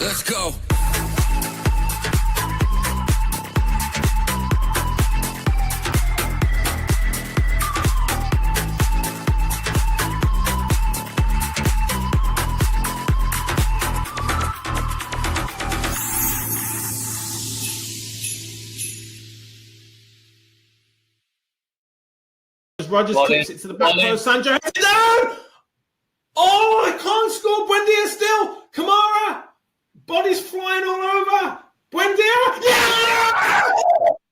Let's go. Rogers kicks it to the back post. Sancho heads it down. Oh, I can't score. Buendia still. Kamara. Bodies flying all over. Buendia. Yeah!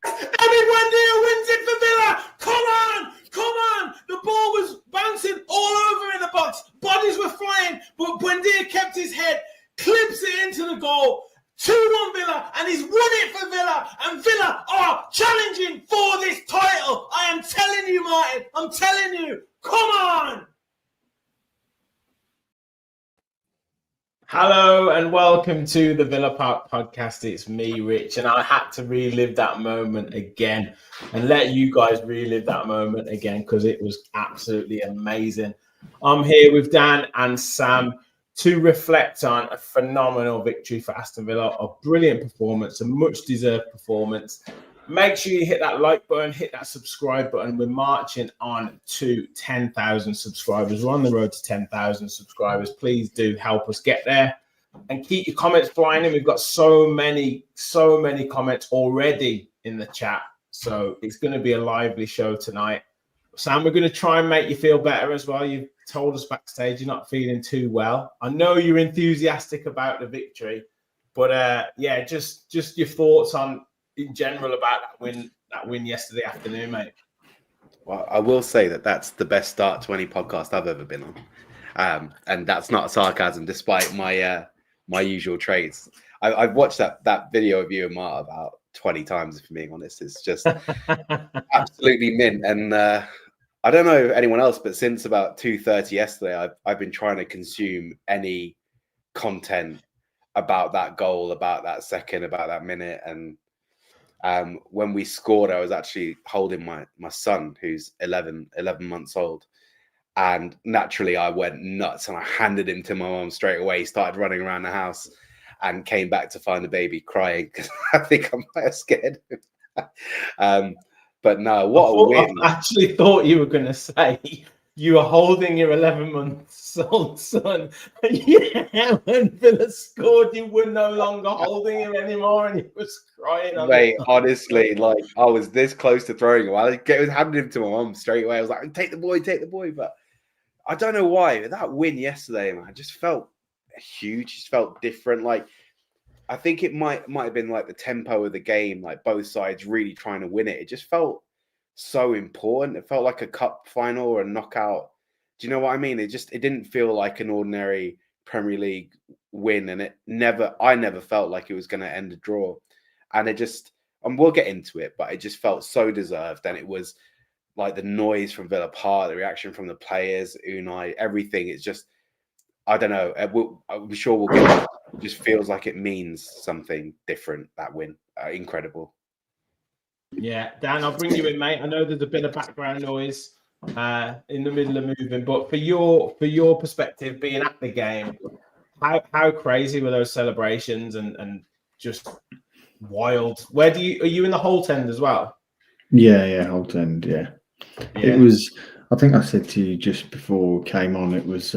Eddie Buendia wins it for Villa. Come on. The ball was bouncing all over in the box. Bodies were flying, but Buendia kept his head, clips it into the goal. 2-1 Villa, and he's won it for Villa, and Villa are challenging for this title. I am telling you, Martin, I'm telling you, come on! Hello and welcome to the Villa Park podcast. It's me, Rich, and I had to relive that moment again and let you guys relive that moment again because it was absolutely amazing. I'm here with Dan and Sam to reflect on a phenomenal victory for Aston Villa, a brilliant performance, a much-deserved performance. Make sure you hit that like button, hit that subscribe button. We're marching on to 10,000 subscribers. We're on the road to 10,000 subscribers. Please do help us get there and keep your comments flying in. We've got so many comments already in the chat. So it's going to be a lively show tonight. Sam, we're going to try and make you feel better as well. You've told us backstage you're not feeling too well. I know you're enthusiastic about the victory, but just your thoughts on in general about that win yesterday afternoon, mate. Well, I will say that that's the best start to any podcast I've ever been on, and that's not sarcasm, despite my usual traits. I've watched that video of you and Marta about 20 times, if I'm being honest. It's just absolutely mint, and I don't know anyone else, but since about 2:30 yesterday, I've been trying to consume any content about that goal, about that second, about that minute. And when we scored, I was actually holding my son, who's 11 months old. And naturally, I went nuts and I handed him to my mom straight away. He started running around the house and came back to find the baby crying because I think I might have scared him. But no, what a win. I actually thought you were going to say you were holding your 11-month-old son. Yeah, when Villa scored, you were no longer holding him anymore and he was crying. Mate, honestly, like I was this close to throwing him. I handed him to my mom straight away. I was like, take the boy. But I don't know why. That win yesterday, man, just felt huge. Just felt different. Like, I think it might have been like the tempo of the game, like both sides really trying to win it. It just felt so important. It felt like a cup final or a knockout. Do you know what I mean? It didn't feel like an ordinary Premier League win, and I never felt like it was going to end a draw. And and we'll get into it, but it just felt so deserved. And it was like the noise from Villa Park, the reaction from the players, Unai, everything. It's just, I don't know. I'm sure we'll get into it. It just feels like it means something different, that win. Incredible. Yeah, Dan, I'll bring you in, mate. I know there's a bit of background noise in the middle of moving, but for your perspective, being at the game, how crazy were those celebrations and just wild? Are you in the Holt End as well? Yeah, Holt End, yeah. It was, I think I said to you just before we came on, it was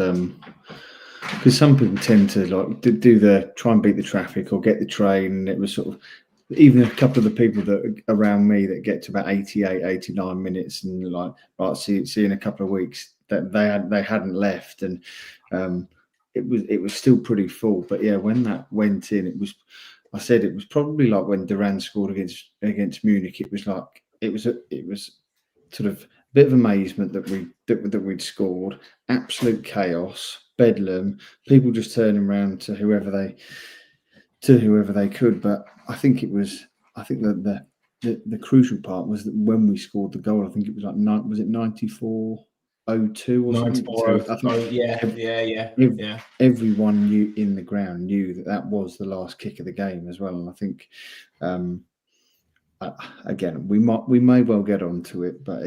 because some people tend to like try and beat the traffic or get the train, and it was sort of, even a couple of the people that are around me that get to about 88, 89 minutes and like, right, see in a couple of weeks, that they hadn't left, and it was still pretty full. But yeah, when that went in, it was probably like when Duran scored against Munich. It was sort of a bit of amazement that we'd scored. Absolute chaos, bedlam, people just turning around to whoever they could. But I think that the crucial part was that when we scored the goal, I think it was like 94-02 or something. 94-02. Everyone knew in the ground knew that was the last kick of the game as well. And I think again, we may well get onto it, but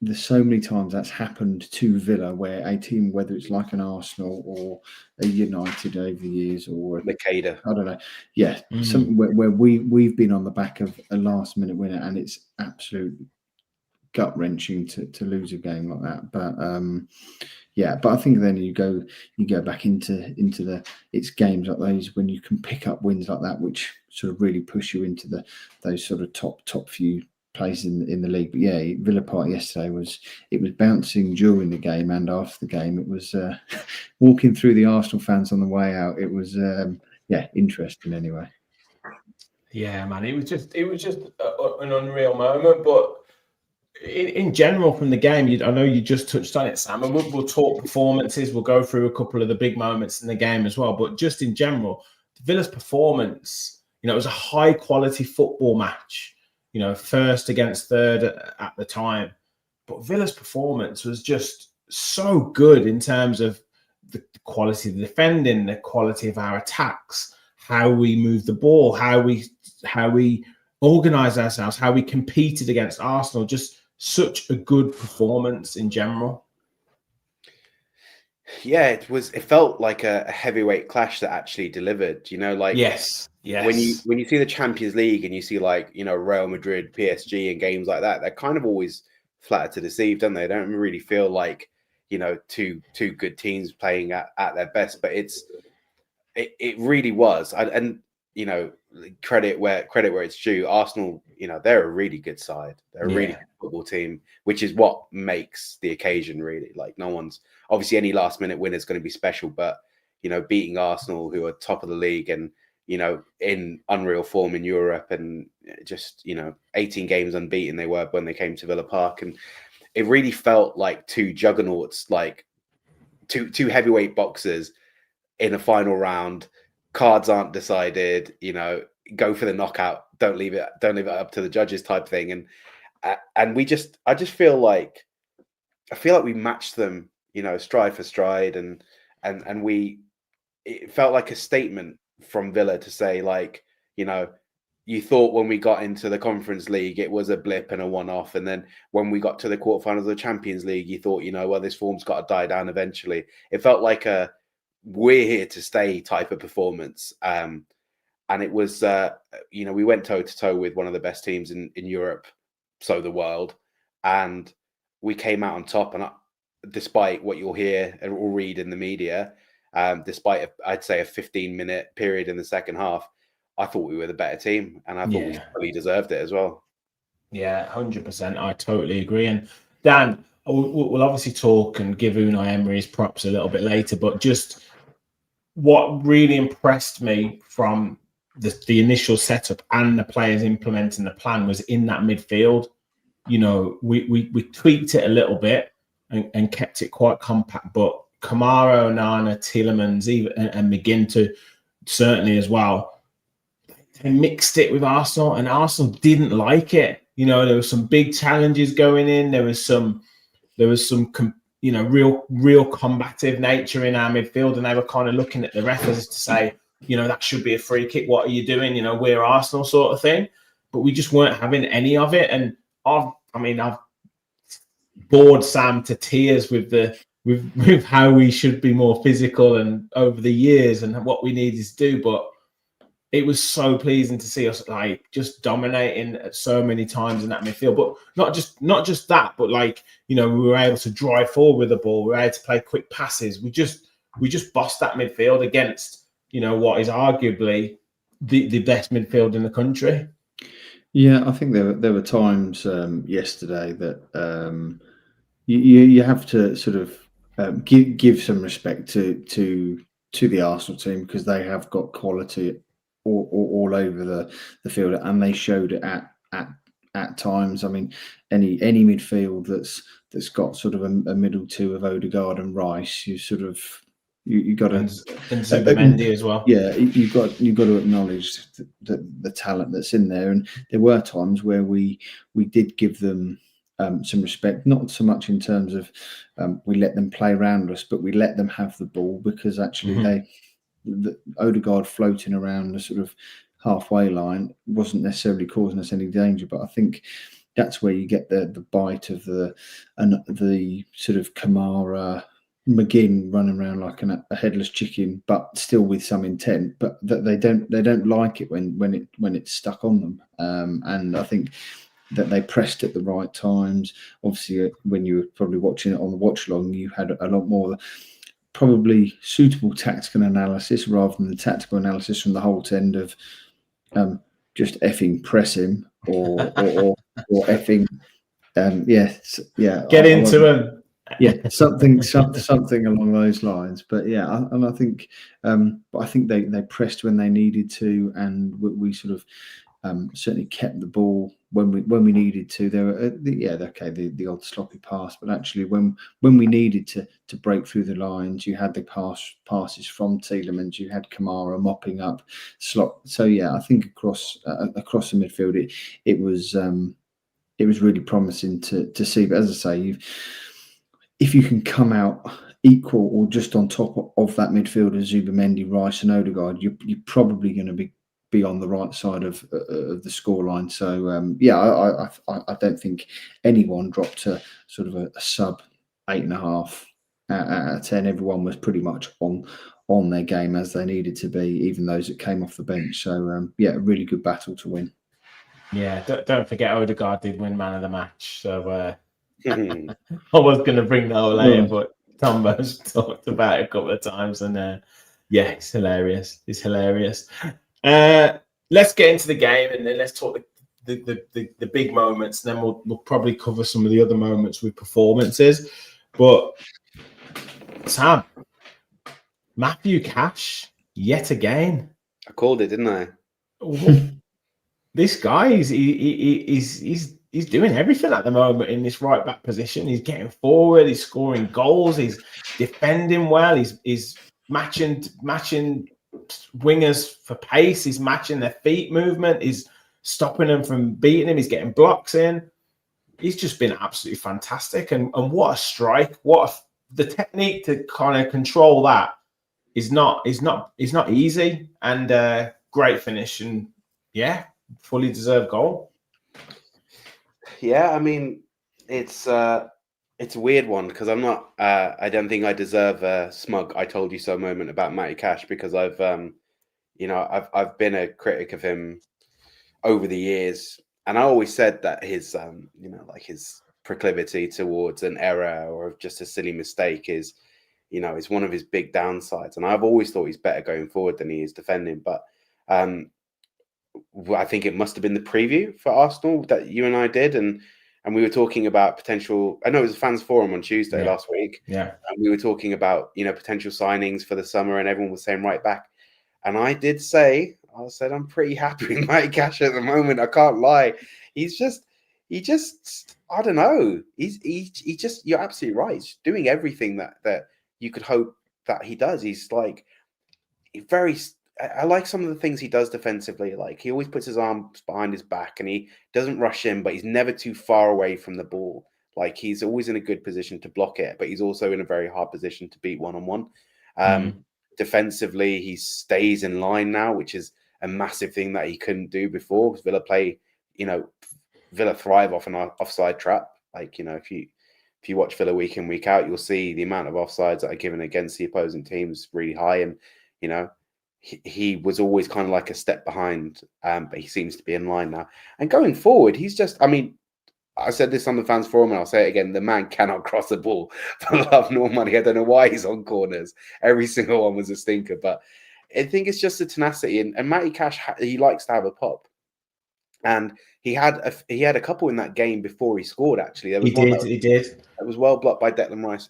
there's so many times that's happened to Villa, where a team, whether it's like an Arsenal or a United over the years, or Makeda. I don't know, something where we've been on the back of a last minute winner, and it's absolute gut wrenching to lose a game like that. But I think then you go back into the it's games like those when you can pick up wins like that, which sort of really push you into those sort of top few places in the league. But yeah, Villa Park yesterday was bouncing during the game and after the game. It was walking through the Arsenal fans on the way out. It was interesting anyway. Yeah, man, it was just an unreal moment. But in general, from the game, I know you just touched on it, Sam, and we'll talk performances. We'll go through a couple of the big moments in the game as well. But just in general, Villa's performance, it was a high quality football match. First against third at the time. But Villa's performance was just so good in terms of the quality of the defending, the quality of our attacks, how we move the ball, how we organise ourselves, how we competed against Arsenal. Just such a good performance in general. Yeah, it felt like a heavyweight clash that actually delivered. Yes. When you see the Champions League and you see Real Madrid, PSG, and games like that, they're kind of always flattered to deceive, don't they? They don't really feel like two good teams playing at their best. But it really was, and credit where it's due. Arsenal, they're a really good side. They're a really good football team, which is what makes the occasion really. Like, no one's obviously any last minute win is going to be special, but beating Arsenal, who are top of the league and in unreal form in Europe, and just 18 games unbeaten they were when they came to Villa Park, and it really felt like two juggernauts, like two heavyweight boxers in a final round. Cards aren't decided, go for the knockout, don't leave it up to the judges type thing. And I just feel like we matched them, stride for stride, and it felt like a statement from Villa to say, like, you thought when we got into the Conference League it was a blip and a one-off, and then when we got to the quarterfinals of the Champions League you thought, well, this form's got to die down eventually. It felt like a we're here to stay type of performance. And it was, we went toe to toe with one of the best teams in Europe, so the world, and we came out on top. And despite what you'll hear or read in the media, despite I'd say a 15-minute period in the second half, I thought we were the better team, and I thought we fully deserved it as well. Yeah, 100%. I totally agree. And Dan, we'll obviously talk and give Unai Emery his props a little bit later, but just what really impressed me from the initial setup and the players implementing the plan was in that midfield. We tweaked it a little bit and kept it quite compact, but Kamara, Onana, Tielemans, even and McGinn certainly as well, they mixed it with Arsenal, and Arsenal didn't like it. There were some big challenges going in. There was some real combative nature in our midfield, and they were kind of looking at the referees to say, that should be a free kick. What are you doing? We're Arsenal sort of thing. But we just weren't having any of it. And I've bored Sam to tears with how we should be more physical and over the years and what we need to do. But it was so pleasing to see us just dominating so many times in that midfield. But not just that, but we were able to drive forward with the ball. We were able to play quick passes. We just bossed that midfield against what is arguably the best midfield in the country. Yeah, I think there were times yesterday that you have to sort of give some respect to the Arsenal team, because they have got quality all over the field, and they showed it at times. I mean, any midfield that's got sort of a middle two of Odegaard and Rice, you sort of you got to, and Buendia as well. Yeah, you've got to acknowledge the talent that's in there. And there were times where we did give them some respect, not so much in terms of we let them play around us, but we let them have the ball, because actually the Odegaard floating around the sort of halfway line wasn't necessarily causing us any danger. But I think that's where you get the bite of the sort of Kamara McGinn running around like a headless chicken, but still with some intent. But that they don't like it when it's stuck on them. And I think that they pressed at the right times. Obviously, when you were probably watching it on the watch along, you had a lot more probably suitable tactical analysis rather than the tactical analysis from the Holt end of just effing press him or effing Get into him. Yeah, something along those lines. But yeah, and I think they pressed when they needed to, and we sort of certainly kept the ball when we needed to. There were the odd sloppy pass, but actually when we needed to break through the lines, you had the passes from Tielemans, you had Kamara mopping up slot. So yeah, I think across the midfield, it was really promising to see. But as I say, if you can come out equal or just on top of that midfield of Zubimendi, Rice, and Odegaard, you're probably going to be on the right side of the scoreline. So I don't think anyone dropped to sort of a sub 8.5 out of 10. Everyone was pretty much on their game as they needed to be, even those that came off the bench. So a really good battle to win. Yeah, don't forget Odegaard did win man of the match. So I was going to bring that up later, but Tombo's talked about it a couple of times, and it's hilarious. It's hilarious. Let's get into the game, and then let's talk the big moments. And then we'll probably cover some of the other moments with performances. But Sam, Matthew Cash, yet again. I called it, didn't I? This guy he's doing everything at the moment in this right back position. He's getting forward, he's scoring goals, he's defending well, he's matching wingers for pace, he's matching their feet movement, he's stopping them from beating him, he's getting blocks in. He's just been absolutely fantastic. And what a strike, the technique to kind of control that is not easy. And great finish, and fully deserved goal. Yeah, I mean, it's a weird one because I'm not. I don't think I deserve a smug "I told you so" moment about Matty Cash, because I've I've been a critic of him over the years, and I always said that his his proclivity towards an error or just a silly mistake is one of his big downsides, and I've always thought he's better going forward than he is defending, but. I think it must have been the preview for Arsenal that you and I did, and we were talking about potential. I know it was a fans forum on Tuesday last week. Yeah, and we were talking about potential signings for the summer, and everyone was saying right back. And I did say, I'm pretty happy with Matty Cash at the moment. I can't lie. He just I don't know. He just you're absolutely right. He's doing everything that you could hope that he does. He's like very. I like some of the things he does defensively. Like, he always puts his arms behind his back and he doesn't rush in, but he's never too far away from the ball. Like, he's always in a good position to block it, but he's also in a very hard position to beat one-on-one. Defensively, he stays in line now, which is a massive thing that he couldn't do before. Villa Villa thrive off an offside trap. Like, if you watch Villa week in, week out, you'll see the amount of offsides that are given against the opposing teams really high. And, he was always kind of like a step behind, but he seems to be in line now. And going forward, he's just, I said this on the fans forum, and I'll say it again, the man cannot cross the ball for love nor money. I don't know why he's on corners. Every single one was a stinker, but I think it's just the tenacity. And Matty Cash, he likes to have a pop. And he had a couple in that game before he scored, actually. There was he did. It was well blocked by Declan Rice.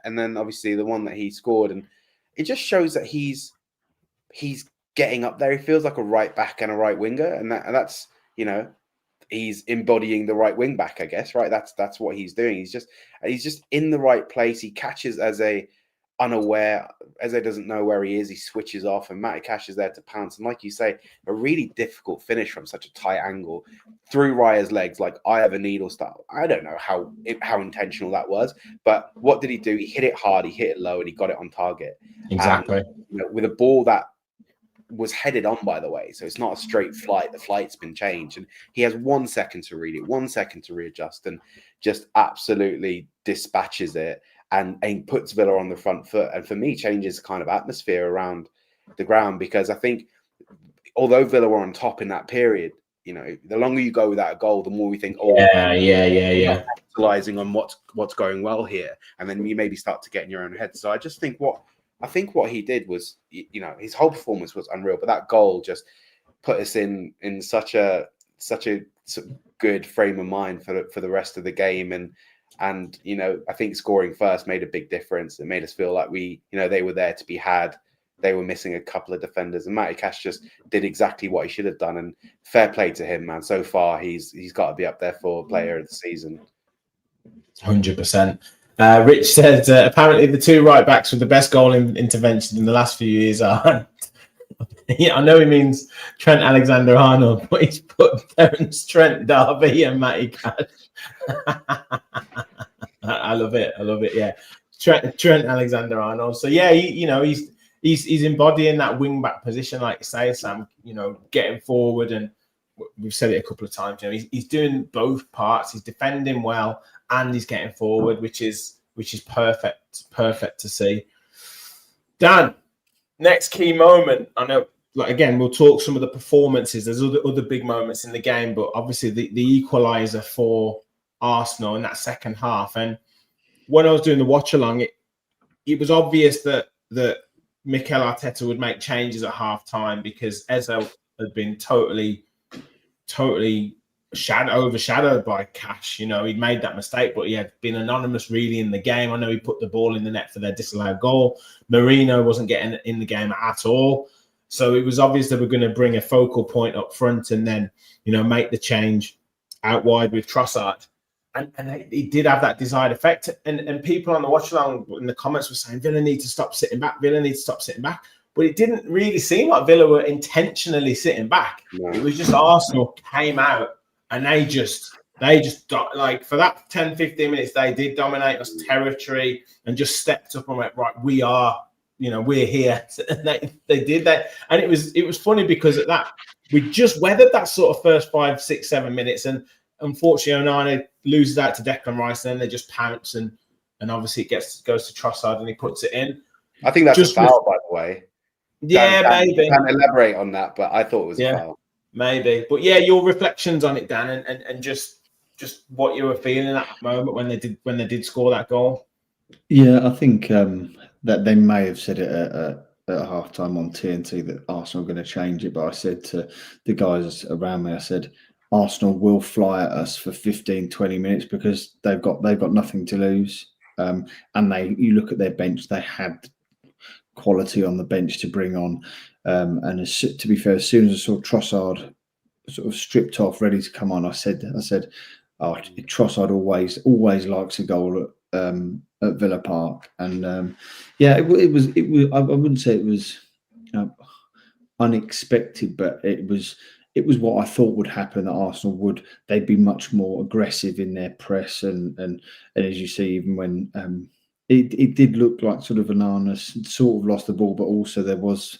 And then obviously the one that he scored. And it just shows that he's getting up there. He feels like a right back and a right winger, and that's he's embodying the right wing back, I guess, right? That's what he's doing. He's just in the right place. He catches as a doesn't know where he is. He switches off, and Matty Cash is there to pounce. And like you say, a really difficult finish from such a tight angle through Raya's legs, like eye of a needle style. I don't know how intentional that was, but what did he do? He hit it hard, he hit it low, and he got it on target. Exactly. With a ball that was headed on, by the way. So it's not a straight flight. The flight's been changed. And he has 1 second to read it, 1 second to readjust, and just absolutely dispatches it and puts Villa on the front foot. And for me, changes kind of atmosphere around the ground, because I think although Villa were on top in that period, you know, the longer you go without a goal, the more we think, oh, yeah. Capitalizing on what's going well here, and then you maybe start to get in your own head. So I just think what he did was, you know, his whole performance was unreal, but that goal just put us in such a good frame of mind for the rest of the game. And you know, I think scoring first made a big difference. It made us feel like they were there to be had. They were missing a couple of defenders, and Matty Cash just did exactly what he should have done. And fair play to him, man. So far, he's got to be up there for player of the season. 100%. Rich said apparently the 2 right backs with the best goal intervention in the last few years are. Yeah, I know he means Trent Alexander-Arnold, but he's put Terence Trent D'Arby and Matty Cash. I love it. Yeah, Trent Alexander-Arnold. So yeah, he's embodying that wing back position, like you say, Sam. You know, getting forward, and we've said it a couple of times. You know, he's doing both parts. He's defending well, and he's getting forward, which is perfect to see. Dan, next key moment. I know, like, again, we'll talk some of the performances. There's other big moments in the game, but obviously the equaliser for Arsenal in that second half. And when I was doing the watch along, it was obvious that Mikel Arteta would make changes at half time, because Eze had been totally overshadowed by Cash. You know, he'd made that mistake, but he had been anonymous really in the game. I know he put the ball in the net for their disallowed goal. Marino wasn't getting in the game at all. So it was obvious they were going to bring a focal point up front and then, you know, make the change out wide with Trossard. And it did have that desired effect. And people on the watch along in the comments were saying, Villa need to stop sitting back. But it didn't really seem like Villa were intentionally sitting back. No. It was just Arsenal came out and they just like, for that 10, 15 minutes, they did dominate us territory and just stepped up and went, right, we're here. And they did that. And it was funny because at that, we just weathered that sort of first 5, 6, 7 minutes. And unfortunately, Onana loses out to Declan Rice, and then they just pounce, and obviously it goes to Trossard and he puts it in. I think that's just a foul, by the way. Yeah, maybe. Can't elaborate on that, but I thought it was a foul. Maybe. But yeah, your reflections on it, Dan, and just what you were feeling at that moment when they did score that goal. Yeah, I think that they may have said it at half time on TNT that Arsenal are going to change it, but I said to the guys around me, I said, Arsenal will fly at us for 15, 20 minutes because they've got nothing to lose. And you look at their bench, they had quality on the bench to bring on. And to be fair, as soon as I saw Trossard sort of stripped off, ready to come on, I said, oh, Trossard always likes a goal at Villa Park. And it was. I wouldn't say it was unexpected, but it was what I thought would happen. That Arsenal they'd be much more aggressive in their press, and as you see, even when it did look like sort of Onana sort of lost the ball, but also there was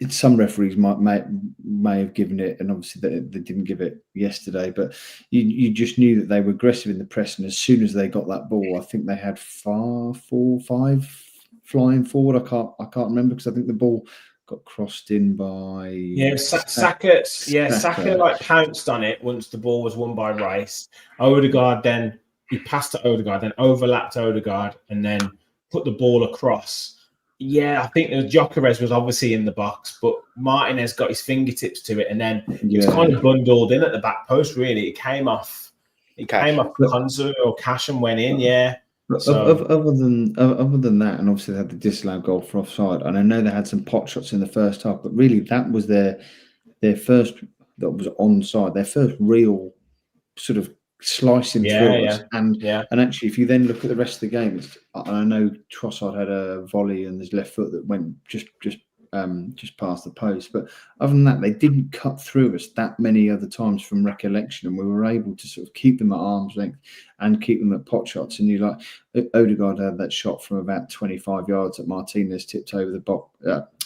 some referees may have given it, and obviously they didn't give it yesterday. But you just knew that they were aggressive in the press, and as soon as they got that ball, I think they had 4 or 5 flying forward. I can't remember because I think the ball got crossed in by Saka. Saka like pounced on it once the ball was won by Rice. Odegaard, then he passed to Odegaard, then overlapped Odegaard, and then put the ball across. Yeah, I think Gyökeres was obviously in the box, but Martinez got his fingertips to it, and then it was kind of bundled in at the back post. Really, it came off Konsa or Cash and went in. Yeah. So, other than that, and obviously they had the disallowed goal for offside, and I know they had some pot shots in the first half, but really that was their first, that was onside, their first real sort of slicing through us. And actually, if you then look at the rest of the game, I know Trossard had a volley on his left foot that went just past the post, but other than that, they didn't cut through us that many other times from recollection, and we were able to sort of keep them at arm's length and keep them at pot shots. And Odegaard had that shot from about 25 yards that Martinez tipped over the box,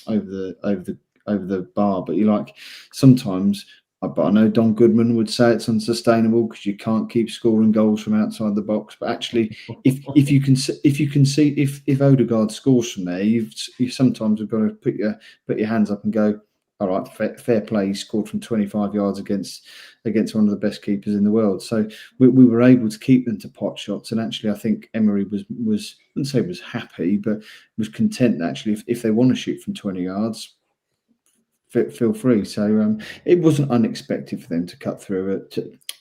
over the the bar. But you like sometimes. But I know Don Goodman would say it's unsustainable because you can't keep scoring goals from outside the box. But actually, if you can see if Odegaard scores from there, you sometimes have got to put your hands up and go, all right, fair play. He scored from 25 yards against one of the best keepers in the world. So we were able to keep them to pot shots. And actually, I think Emery was I wouldn't say was happy, but was content that actually if they want to shoot from 20 yards. Feel free. So it wasn't unexpected for them to cut through it,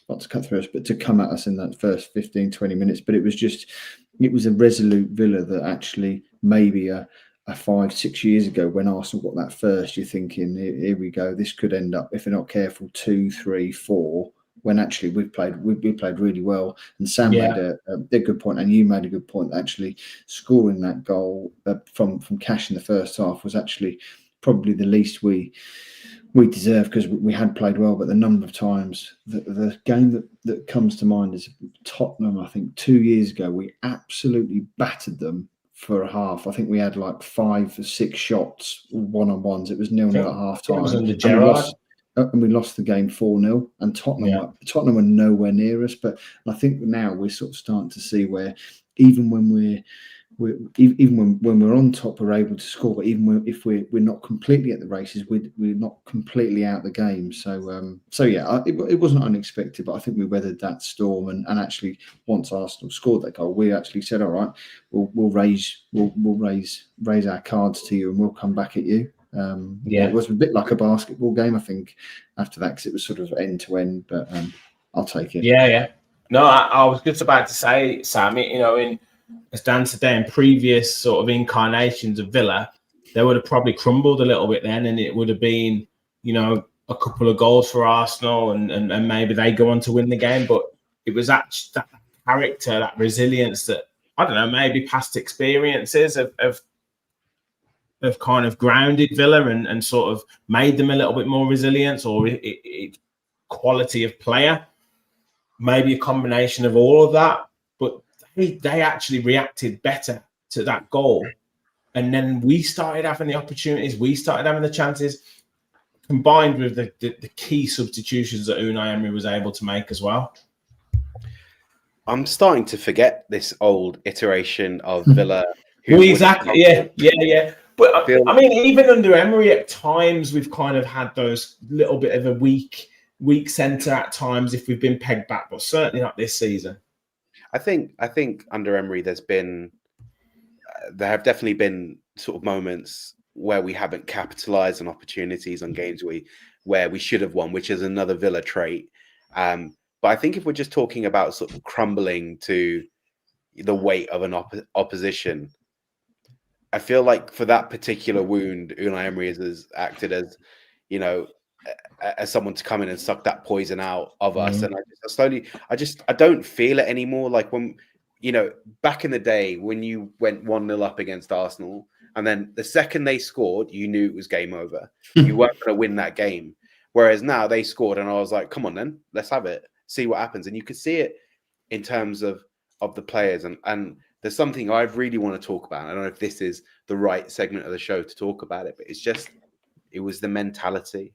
not to cut through us, but to come at us in that first 15, 20 minutes. But it was a resolute Villa that actually maybe a 5-6 years ago when Arsenal got that first, you're thinking, here we go, this could end up, if they're not careful, 2, 3, 4. When actually we played really well, and Sam made a good point, and you made a good point. Actually, scoring that goal from Cash in the first half was actually probably the least we deserve because we had played well, but the number of times the game that comes to mind is Tottenham. I think 2 years ago we absolutely battered them for a half. I think we had like 5 or 6 shots, one-on-ones. It was 0-0 at half time. It was under Gerrard. And we lost the game 4-0. And Tottenham were nowhere near us. But I think now we're sort of starting to see where even when when we're on top, we're able to score. But even if we're not completely at the races, we're not completely out the game. So it wasn't unexpected, but I think we weathered that storm. And actually, once Arsenal scored that goal, we actually said, "All right, we'll raise our cards to you, and we'll come back at you." It was a bit like a basketball game, I think, after that, because it was sort of end to end. But I'll take it. Yeah. No, I was just about to say, Sam. As Dan said there, in previous sort of incarnations of Villa, they would have probably crumbled a little bit then, and it would have been, a couple of goals for Arsenal, and maybe they go on to win the game. But it was that character, that resilience that, I don't know, maybe past experiences have kind of grounded Villa and sort of made them a little bit more resilient, or quality of player, maybe a combination of all of that. But they actually reacted better to that goal. And then we started having the opportunities. We started having the chances, combined with the key substitutions that Unai Emery was able to make as well. I'm starting to forget this old iteration of Villa. Exactly. Yeah. But I mean, even under Emery, at times we've kind of had those little bit of a weak centre at times if we've been pegged back, but certainly not this season. I think under Emery there have definitely been sort of moments where we haven't capitalised on opportunities on games where we should have won, which is another Villa trait. But I think if we're just talking about sort of crumbling to the weight of an opposition, I feel like for that particular wound, Unai Emery has acted as, as someone to come in and suck that poison out of us. And I don't feel it anymore. Like when, back in the day when you went 1-0 up against Arsenal, and then the second they scored, you knew it was game over. You weren't going to win that game. Whereas now they scored and I was like, come on then, let's have it. See what happens. And you could see it in terms of the players. And there's something I really want to talk about. I don't know if this is the right segment of the show to talk about it, but it was the mentality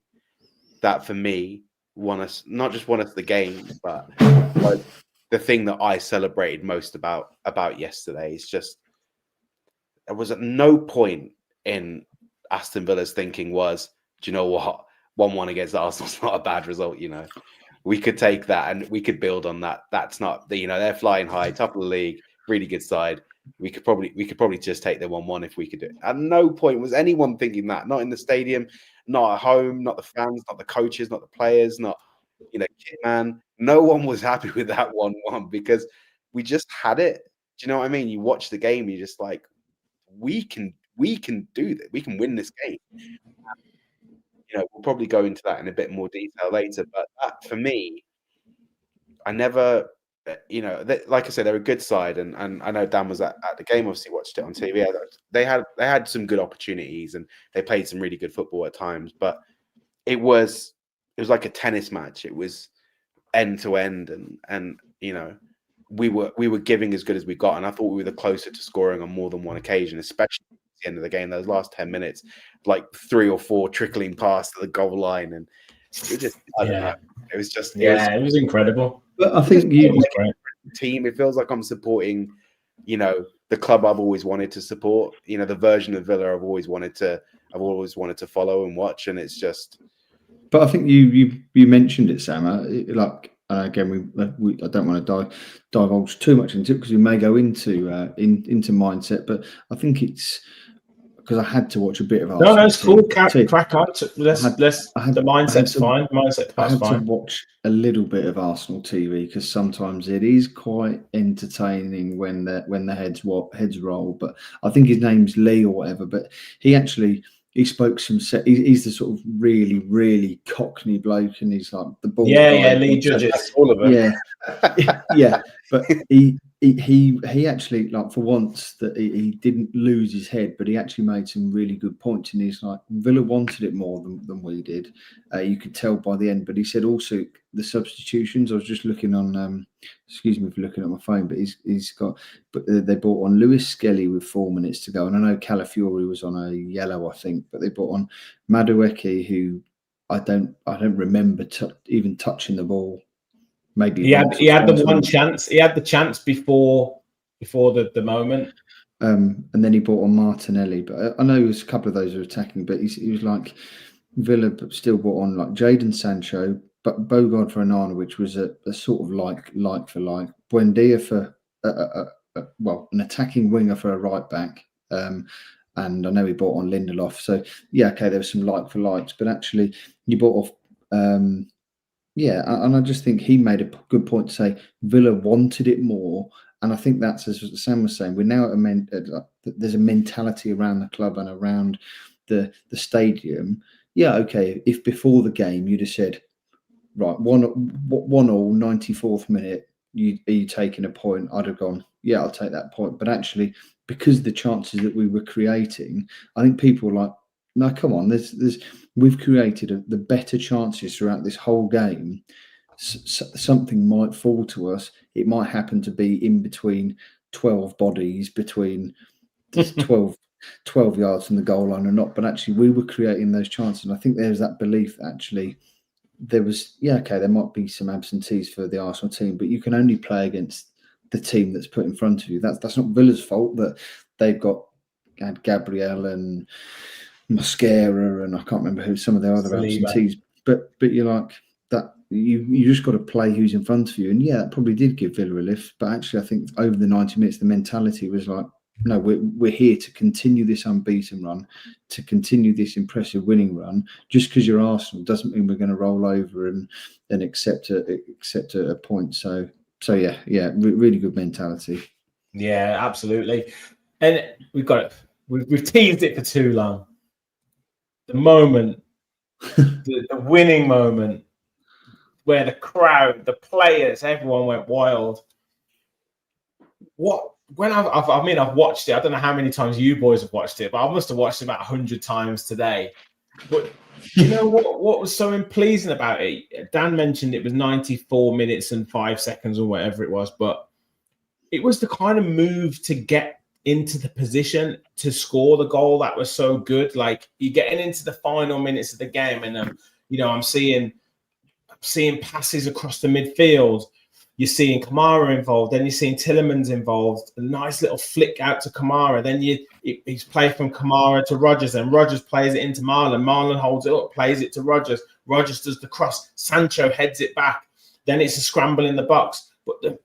that for me not just won us the game, but like the thing that I celebrated most about yesterday is just there was at no point in Aston Villa's thinking was, do you know what, 1-1 against Arsenal's not a bad result. We could take that and we could build on that. That's not they're flying high, top of the league, really good side. We could probably just take the 1-1 if we could do it. At no point was anyone thinking that. Not in the stadium, not at home, not the fans, not the coaches, not the players, not Kitman. No one was happy with that 1-1 because we just had it. Do you know what I mean? You watch the game, you're just like, we can do this. We can win this game. We'll probably go into that in a bit more detail later. But that, for me, I never. Like I said, they're a good side, and I know Dan was at the game. Obviously, watched it on TV. They had some good opportunities, and they played some really good football at times. But it was like a tennis match. It was end to end, and we were giving as good as we got, and I thought we were the closer to scoring on more than one occasion, especially the end of the game. Those last 10 minutes, like 3 or 4 trickling past the goal line, and it just I don't know. It was just it was incredible. But I think team. It feels like I'm supporting, the club I've always wanted to support. The version of Villa I've always wanted to follow and watch, and it's just. But I think you mentioned it, Sam. Again, I don't want to divulge too much into it because we may go into mindset. But I think it's because I had to watch a bit of Arsenal. No, it's cool. Crack on. The mindset's fine. I had to watch a little bit of Arsenal TV because sometimes it is quite entertaining when the heads roll. But I think his name's Lee or whatever. But he spoke some. He's the sort of really, really cockney bloke, and he's like the ball. Yeah, Lee Judges, all of it. Yeah. But he actually, like, for once that he didn't lose his head, but he actually made some really good points. And he's like, Villa wanted it more than we did. You could tell by the end. But he said also the substitutions. I was just looking on. Excuse me for looking at my phone, but they brought on Lewis Skelly with 4 minutes to go, and I know Calafiori was on a yellow, I think, but they brought on Madueke, who I don't remember even touching the ball. Maybe he had the one chance. He had the chance before the moment. And then he brought on Martinelli, but I know it was a couple of those are attacking, but he was like Villa still brought on like Jadon Sancho, but Bogard for Onana, which was a sort of like for like. Buendia for an attacking winger for a right back, and I know he brought on Lindelof. So yeah, okay, there was some like for likes, but actually you brought off. And I just think he made a good point to say Villa wanted it more, and I think that's, as Sam was saying, we're now there's a mentality around the club and around the stadium. Yeah, okay, if before the game you'd have said, right, 1-1, 94th minute, are you taking a point? I'd have gone, yeah, I'll take that point. But actually, because the chances that we were creating, I think people were like, no, come on, we've created the better chances throughout this whole game. Something might fall to us. It might happen to be in between 12 bodies, between 12 yards from the goal line or not. But actually, we were creating those chances. And I think there's that belief that actually there was, there might be some absentees for the Arsenal team, but you can only play against the team that's put in front of you. That's not Villa's fault that they've had Gabriel and Mosquera and I can't remember who some of their other absentees. But you're like that. You just got to play who's in front of you, and that probably did give Villa a lift. But actually, I think over the 90 minutes, the mentality was like, no, we're here to continue this unbeaten run, to continue this impressive winning run. Just because you're Arsenal doesn't mean we're going to roll over and accept a point. So really good mentality. Yeah, absolutely. And we've teased it for too long. The moment, the winning moment, where the crowd, the players, everyone went wild. I've watched it. I don't know how many times you boys have watched it, but I must have watched it about 100 times today. But you know what was so pleasing about it? Dan mentioned it was 94 minutes and 5 seconds or whatever it was, but it was the kind of move to get into the position to score the goal that was so good. Like, you're getting into the final minutes of the game, and I'm seeing passes across the midfield. You're seeing Kamara involved, then you're seeing Tielemans involved. A nice little flick out to Kamara. Then he's played from Kamara to Rodgers, and Rodgers plays it into Marlon. Marlon holds it up, plays it to Rodgers. Rodgers does the cross. Sancho heads it back. Then it's a scramble in the box. But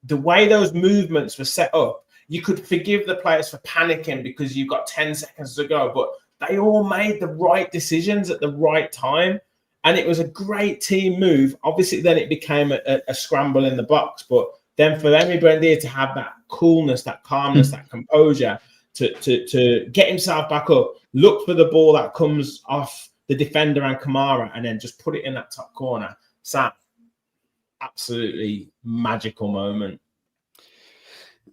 the way those movements were set up, you could forgive the players for panicking because you've got 10 seconds to go, but they all made the right decisions at the right time. And it was a great team move. Obviously, then it became a scramble in the box. But then for Emery Buendia to have that coolness, that calmness, that composure to get himself back up, look for the ball that comes off the defender and Kamara, and then just put it in that top corner. Sam, absolutely magical moment.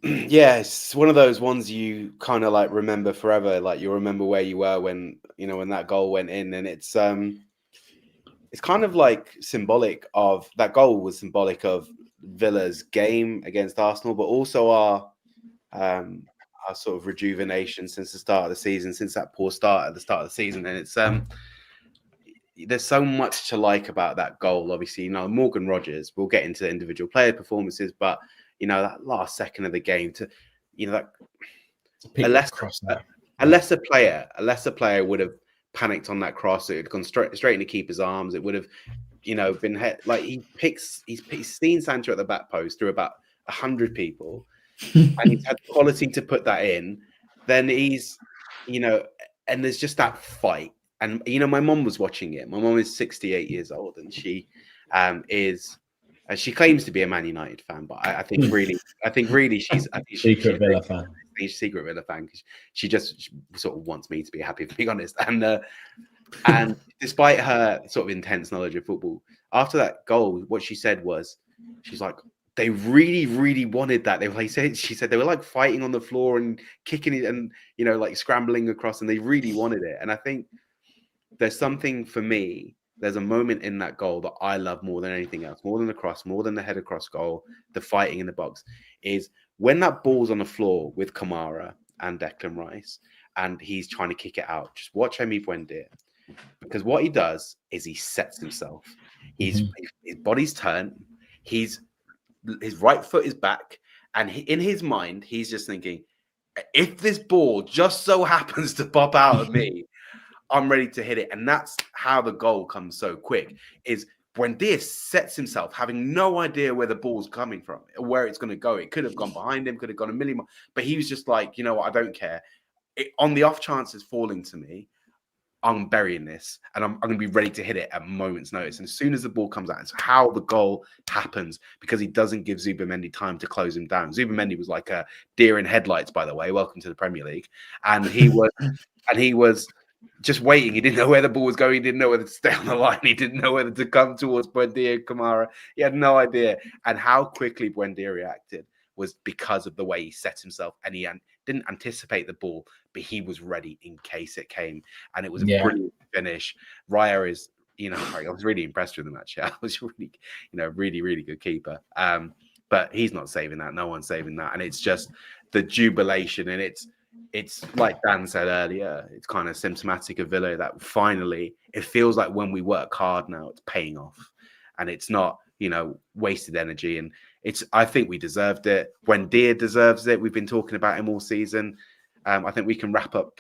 Yeah, it's one of those ones you kind of like remember forever. Like, you remember where you were when that goal went in, and it's kind of like symbolic of that goal was symbolic of Villa's game against Arsenal, but also our our sort of rejuvenation since the start of the season, since that poor start at the start of the season. And it's there's so much to like about that goal. Obviously, Morgan Rogers, we'll get into the individual player performances, but that last second of the game to that a lesser player would have panicked on that cross. It had gone straight in the keeper's arms. It would have been like he's seen Sancho at the back post through about 100 people, and he's had the quality to put that in. Then he's and there's just that fight. And my mom was watching it. My mom is 68 years old, and she she claims to be a Man United fan, but I think really she's secret Villa fan. She's a secret Villa fan because she sort of wants me to be happy, to be honest. And despite her sort of intense knowledge of football, after that goal, what she said was, she's like, they really, really wanted that. She said they were like fighting on the floor and kicking it and like scrambling across, and they really wanted it. And I think there's something for me. There's a moment in that goal that I love more than anything else, more than the cross, more than the header cross goal, the fighting in the box, is when that ball's on the floor with Kamara and Declan Rice, and he's trying to kick it out. Just watch Emi Buendia, because what he does is he sets himself. His body's turned. His right foot is back, and in his mind, he's just thinking, if this ball just so happens to pop out of me, I'm ready to hit it. And that's how the goal comes so quick, is Buendia sets himself, having no idea where the ball's coming from, or where it's going to go. It could have gone behind him, could have gone a million miles, but he was just like, you know what, I don't care. On the off chance it's falling to me, I'm burying this, and I'm going to be ready to hit it at a moment's notice. And as soon as the ball comes out, it's how the goal happens, because he doesn't give Zubimendi time to close him down. Zubimendi was like a deer in headlights, by the way. Welcome to the Premier League. And he was just waiting. He didn't know where the ball was going. He didn't know whether to stay on the line. He didn't know whether to come towards Buendia and Kamara. He had no idea. And how quickly Buendia reacted was because of the way he set himself, and he didn't anticipate the ball, but he was ready in case it came. And it was a brilliant finish. Raya is, I was really impressed with him, actually. I was really, really, really good keeper. But he's not saving that. No one's saving that. And it's just the jubilation, and it's like Dan said earlier, it's kind of symptomatic of Villa that finally it feels like when we work hard now, it's paying off, and it's not, wasted energy. And I think we deserved it. Buendia deserves it. We've been talking about him all season. I think we can wrap up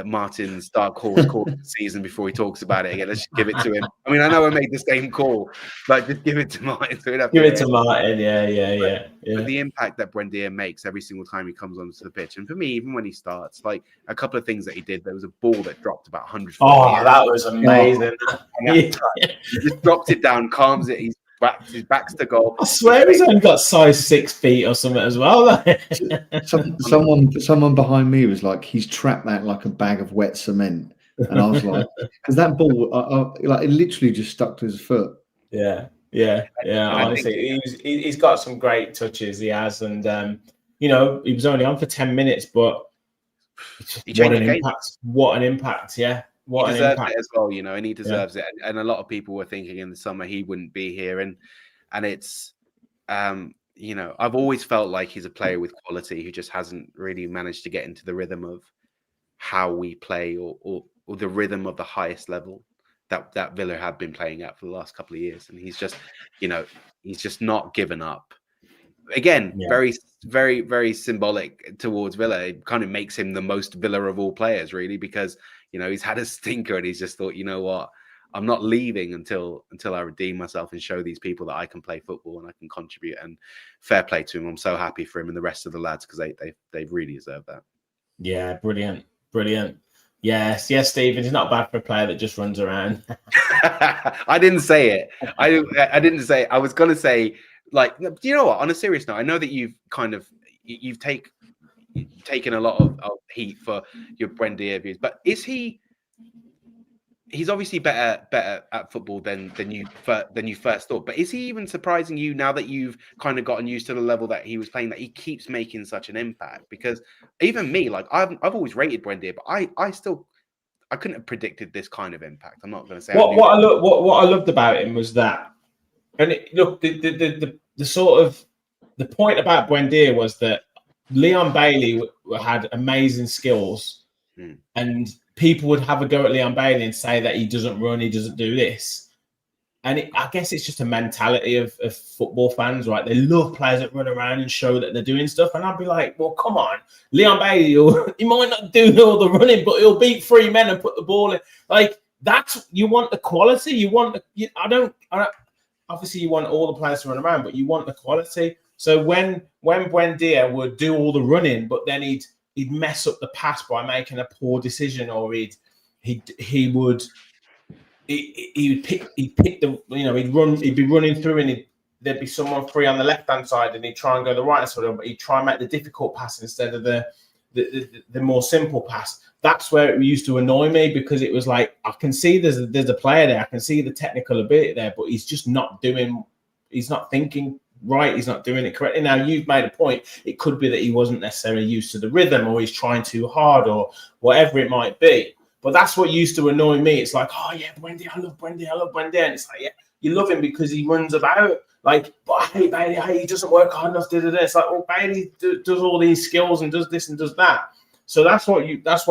Martin's dark horse call of the season before he talks about it again. Let's just give it to him. I mean, I know I made the same call, but just give it to Martin. So give it to Martin. Yeah. But the impact that Buendia makes every single time he comes onto the pitch, and for me, even when he starts, like a couple of things that he did. There was a ball that dropped about 100 feet. Oh, that was amazing. He just dropped it down, calms it. His back's to goal. I swear he's only got size 6 feet or something as well. Someone behind me was like, he's trapped that like a bag of wet cement, and I was like, because that ball, like it literally just stuck to his foot. Yeah. Honestly, he's got some great touches. He has, and he was only on for 10 minutes, but what an impact! Yeah. He deserves it as well, and he deserves it. And a lot of people were thinking in the summer he wouldn't be here, and it's, I've always felt like he's a player with quality who just hasn't really managed to get into the rhythm of how we play, or the rhythm of the highest level that Villa have been playing at for the last couple of years. And he's just, he's just not given up. Again, very, very, very symbolic towards Villa. It kind of makes him the most Villa of all players, really, because he's had a stinker, and he's just thought, you know what, I'm not leaving until I redeem myself and show these people that I can play football and I can contribute. And fair play to him. I'm so happy for him and the rest of the lads, because they really deserve that. Yeah, brilliant. Yes, Stephen. He's not bad for a player that just runs around. I didn't say it. I didn't say it. I was gonna say, like, do you know what? On a serious note, I know that you've taken a lot of heat for your Buendia views, but is he's obviously better at football than you first thought. But is he even surprising you now that you've kind of gotten used to the level that he was playing, that he keeps making such an impact? Because even me, like I've always rated Buendia, but I couldn't have predicted this kind of impact. I'm not going to say what I loved about him was that, and the sort of the point about Buendia was that Leon Bailey had amazing skills, and people would have a go at Leon Bailey and say that he doesn't run, he doesn't do this. And I guess it's just a mentality of football fans, right? They love players that run around and show that they're doing stuff. And I'd be like, well, come on. Leon Bailey, he might not do all the running, but he'll beat 3 men and put the ball in. Like, you want the quality. You want, obviously you want all the players to run around, but you want the quality. So when Buendia would do all the running, but then he'd mess up the pass by making a poor decision, or he'd pick the, he'd be running through, and there'd be someone free on the left hand side, and he'd try and go the right hand side, but he'd try and make the difficult pass instead of the more simple pass. That's where it used to annoy me, because it was like, I can see there's a player there, I can see the technical ability there, but he's just not thinking right, he's not doing it correctly. Now, you've made a point. It could be that he wasn't necessarily used to the rhythm, or he's trying too hard, or whatever it might be. But that's what used to annoy me. It's like, oh yeah, Buendia, I love Buendia. And it's like, yeah, you love him because he runs about. Like, but I hate Bailey. He doesn't work hard enough. It's like, well, Bailey does all these skills and does this and does that. So that's what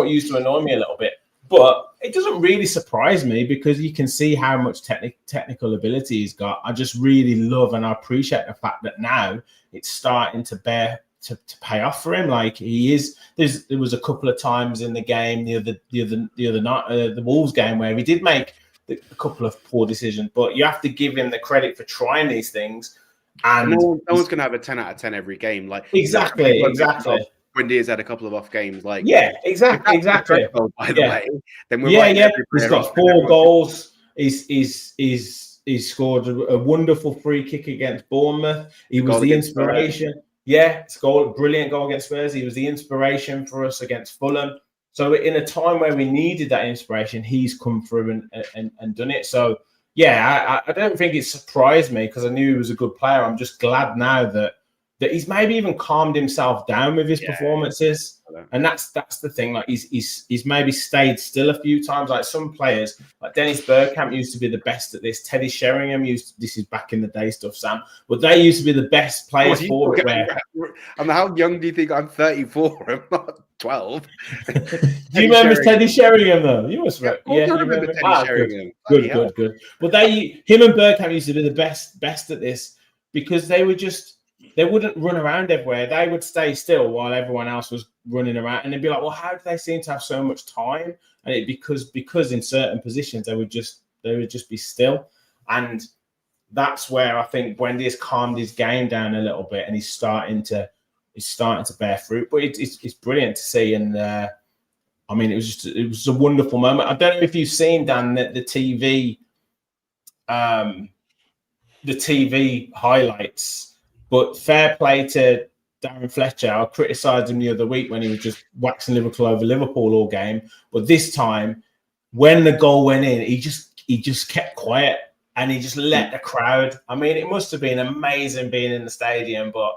used to annoy me a little bit. But it doesn't really surprise me, because you can see how much technical ability he's got. I just really love and I appreciate the fact that now it's starting to pay off for him. Like, he is. There was a couple of times in the game the other night, the Wolves game, where he did make a couple of poor decisions, but you have to give him the credit for trying these things. And no one's going to have a 10 out of 10 every game. Like, exactly. Wendy's had a couple of off games. Like, yeah, exactly. By the way, then we're He's got 4 goals. He's scored a wonderful free kick against Bournemouth. He was the inspiration. Yeah, it's brilliant goal against Spurs. He was the inspiration for us against Fulham. So in a time where we needed that inspiration, he's come through and done it. So yeah, I don't think it surprised me, because I knew he was a good player. I'm just glad now that he's maybe even calmed himself down with his performances. And that's the thing. Like, he's maybe stayed still a few times. Like, some players, like Dennis Bergkamp used to be the best at this. Teddy Sheringham this is back in the day stuff, Sam. But they used to be the best players for it. And how young do you think I'm? 34. I'm not 12. Do you remember Teddy Sheringham though? You must remember. Yeah, I remember Teddy Sheringham. Good. But him and Bergkamp used to be the best at this, because they wouldn't run around everywhere. They would stay still while everyone else was running around. And they'd be like, well, how do they seem to have so much time? And because in certain positions, they would just be still. And that's where I think Buendia's calmed his game down a little bit, and he's starting to bear fruit. But it's brilliant to see. And I mean, it was a wonderful moment. I don't know if you've seen, Dan, the TV highlights. But fair play to Darren Fletcher. I criticised him the other week when he was just waxing Liverpool over Liverpool all game. But this time, when the goal went in, he just kept quiet, and he just let the crowd. I mean, it must have been amazing being in the stadium, but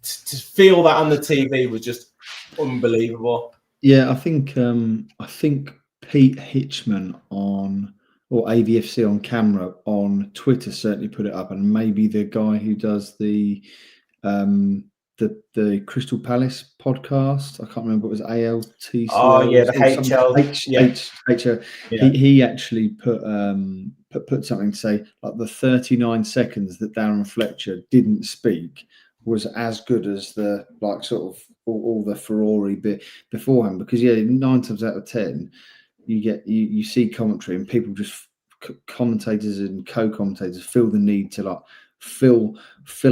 to feel that on the TV was just unbelievable. Yeah, I think Pete Hitchman or AVFC on camera on Twitter certainly put it up, and maybe the guy who does the Crystal Palace podcast, I can't remember, it was ALTC. Oh yeah, the HL. He actually put something to say, like, the 39 seconds that Darren Fletcher didn't speak was as good as the, like, sort of all the Ferrari bit beforehand, because 9 times out of 10 you see commentary, and people just, commentators and co-commentators, feel the need to, like, fill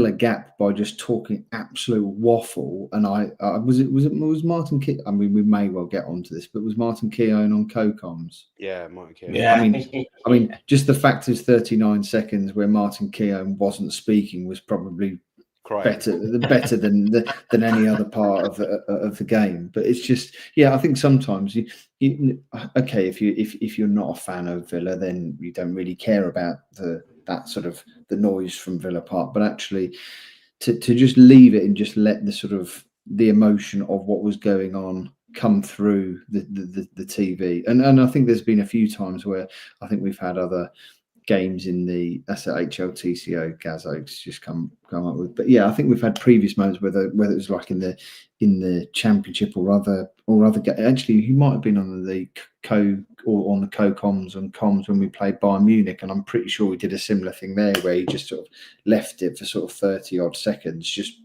a gap by just talking absolute waffle. And was Martin Keown? I mean, we may well get onto this, but was Martin Keown on co-coms? Yeah, Martin Keown. Yeah, I mean, just the fact is 39 seconds where Martin Keown wasn't speaking was probably better than any other part of the game. But it's just, I think sometimes if you're not a fan of Villa, then you don't really care about that sort of the noise from Villa Park. But actually, to just leave it and just let the sort of the emotion of what was going on come through the TV. And I think there's been a few times where I think we've had other games in that's the HLTCO Gaz Oaks just come up with. But yeah, I think we've had previous moments whether it was like in the championship or other actually he might have been on the on the co-coms and comms when we played Bayern Munich, and I'm pretty sure we did a similar thing there where he just sort of left it for sort of 30 odd seconds just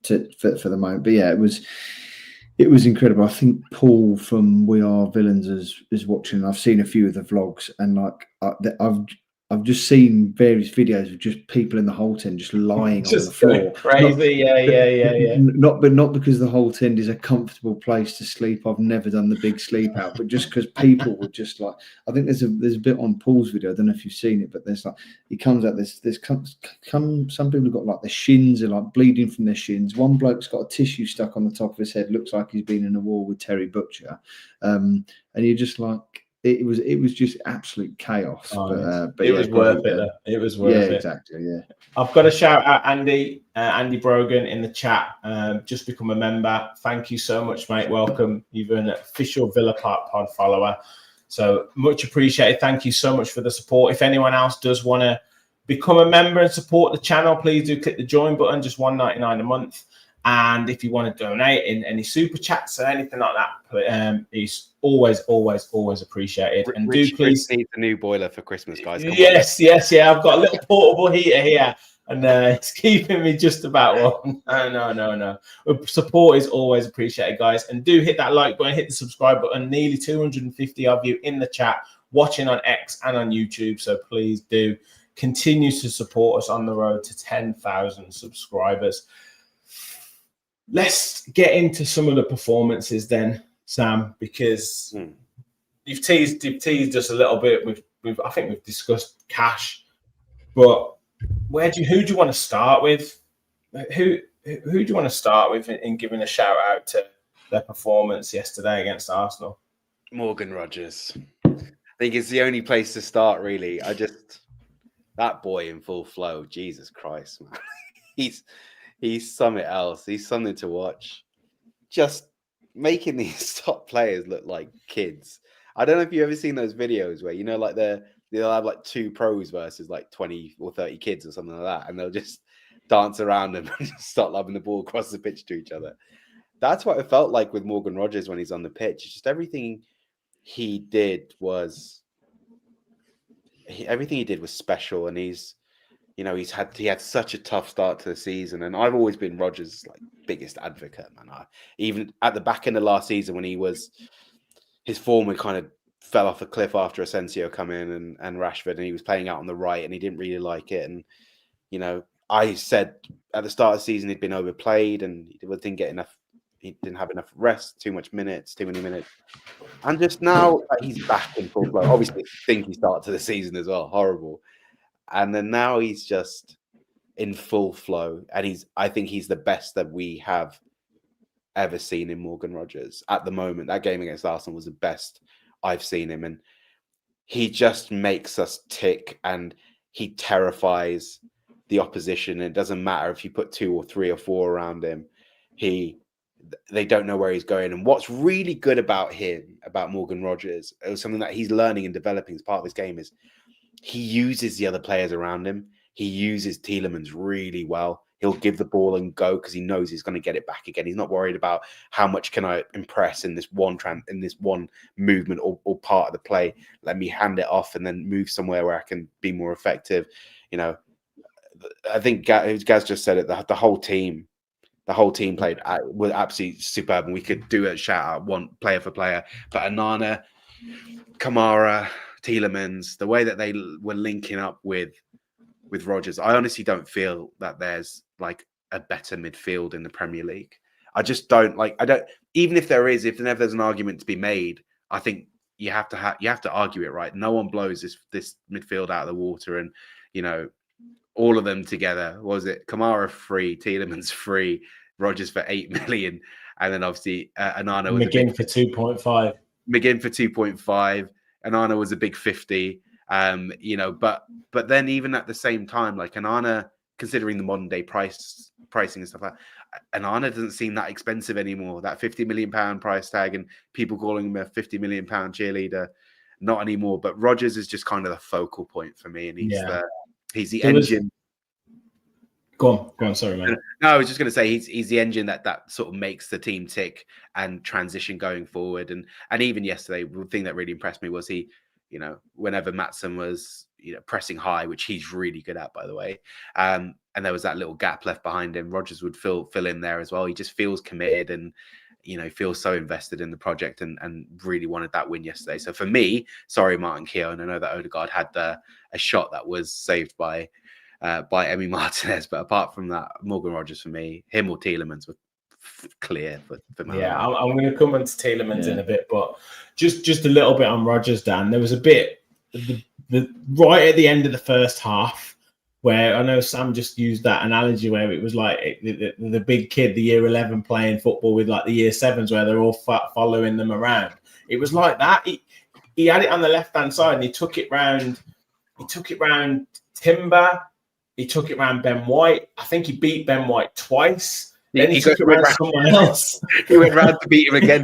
for the moment. But yeah, it was incredible. I think Paul from We Are Villains is watching. I've seen a few of the vlogs, and like I've just seen various videos of just people in the Holt End just lying on the floor. Crazy, yeah. Not because the Holt End is a comfortable place to sleep. I've never done the big sleep out, but just because people were just like, I think there's a bit on Paul's video. I don't know if you've seen it, but there's like he comes out. Some people have got like their shins are like bleeding from their shins. One bloke's got a tissue stuck on the top of his head. Looks like he's been in a war with Terry Butcher, and you're just like. It was just absolute chaos, but it was worth it. It was worth it. Exactly. Yeah, I've got to shout out Andy Brogan in the chat. Just become a member. Thank you so much, mate. Welcome. You've been an official Villa Park Pod follower, so much appreciated. Thank you so much for the support. If anyone else does want to become a member and support the channel, please do click the join button. Just $1.99 a month. And if you want to donate in any super chats or anything like that, it's always appreciated. And Rich please need a new boiler for Christmas, guys. Yes. I've got a little portable heater here, and it's keeping me just about warm. No. Support is always appreciated, guys. And do hit that like button, hit the subscribe button. Nearly 250 of you in the chat watching on X and on YouTube. So please do continue to support us on the road to 10,000 subscribers. Let's get into some of the performances then, Sam, because you've teased us a little bit. I think we've discussed Cash, but who do you want to start with? Who do you want to start with in giving a shout out to their performance yesterday against Arsenal? Morgan Rogers. I think it's the only place to start, really. That boy in full flow, Jesus Christ, man. He's something else. He's something to watch. Just making these top players look like kids. I don't know if you've ever seen those videos where, like they'll have like two pros versus like 20 or 30 kids or something like that. And they'll just dance around them and just start lobbing the ball across the pitch to each other. That's what it felt like with Morgan Rogers when he's on the pitch. It's just everything he did was special. And he had such a tough start to the season, and I've always been Rodgers' biggest advocate, man. Even at the back end of last season when his form had kind of fell off a cliff after Asensio come in and Rashford, and he was playing out on the right, and he didn't really like it. And I said at the start of the season he'd been overplayed, and he didn't get enough. He didn't have enough rest, too many minutes. And just now he's back in full flow. Obviously, I think he started to the season as well, horrible. And then now he's just in full flow. And I think he's the best that we have ever seen in Morgan Rogers at the moment. That game against Arsenal was the best I've seen him. And he just makes us tick, and he terrifies the opposition. It doesn't matter if you put 2 or 3 or 4 around him. They don't know where he's going. And what's really good about Morgan Rogers, it was something that he's learning and developing as part of his game, is he uses the other players around him. He uses Tielemans really well. He'll give the ball and go because he knows he's going to get it back again. He's not worried about how much can I impress in this one movement or part of the play. Let me hand it off and then move somewhere where I can be more effective. I think Gaz just said it. The whole team played was absolutely superb, and we could do a shout out one player for player. But Onana, Kamara, Tielemans, the way that they were linking up with Rodgers, I honestly don't feel that there's a better midfield in the Premier League. I just don't even if there's an argument to be made, I think you have to argue it, right? No one blows this midfield out of the water, and all of them together. What was it? Kamara free, Tielemans free, Rodgers for 8 million, and then obviously Onana was McGinn for 2.5. McGinn for 2.5. Onana was a big 50. But then even at the same time, Onana, considering the modern day pricing and stuff like that, Onana doesn't seem that expensive anymore. That £50 million price tag, and people calling him a £50 million cheerleader. not anymore. But Rodgers is just kind of the focal point for me, and he's the engine. Go on. Sorry, man. No, I was just going to say he's the engine that sort of makes the team tick and transition going forward. And even yesterday, the thing that really impressed me was he, whenever Maatsen was pressing high, which he's really good at, by the way, and there was that little gap left behind him, Rodgers would fill in there as well. He just feels committed and feels so invested in the project and really wanted that win yesterday. So for me, sorry, Martin Keown, I know that Odegaard had a shot that was saved by Emi Martinez, but apart from that, Morgan Rodgers for me, him or Tielemans were clear for me. Yeah, I'm going to come on to Tielemans in a bit, but just a little bit on Rodgers, Dan. There was a bit right at the end of the first half where I know Sam just used that analogy where it was like the big kid, the year 11 playing football with like the year 7s where they're all following them around. It was like that. He had it on the left-hand side and he took it round Timber. He took it around Ben White. I think he beat Ben White twice. Then he took it around someone else. He went round to beat him again.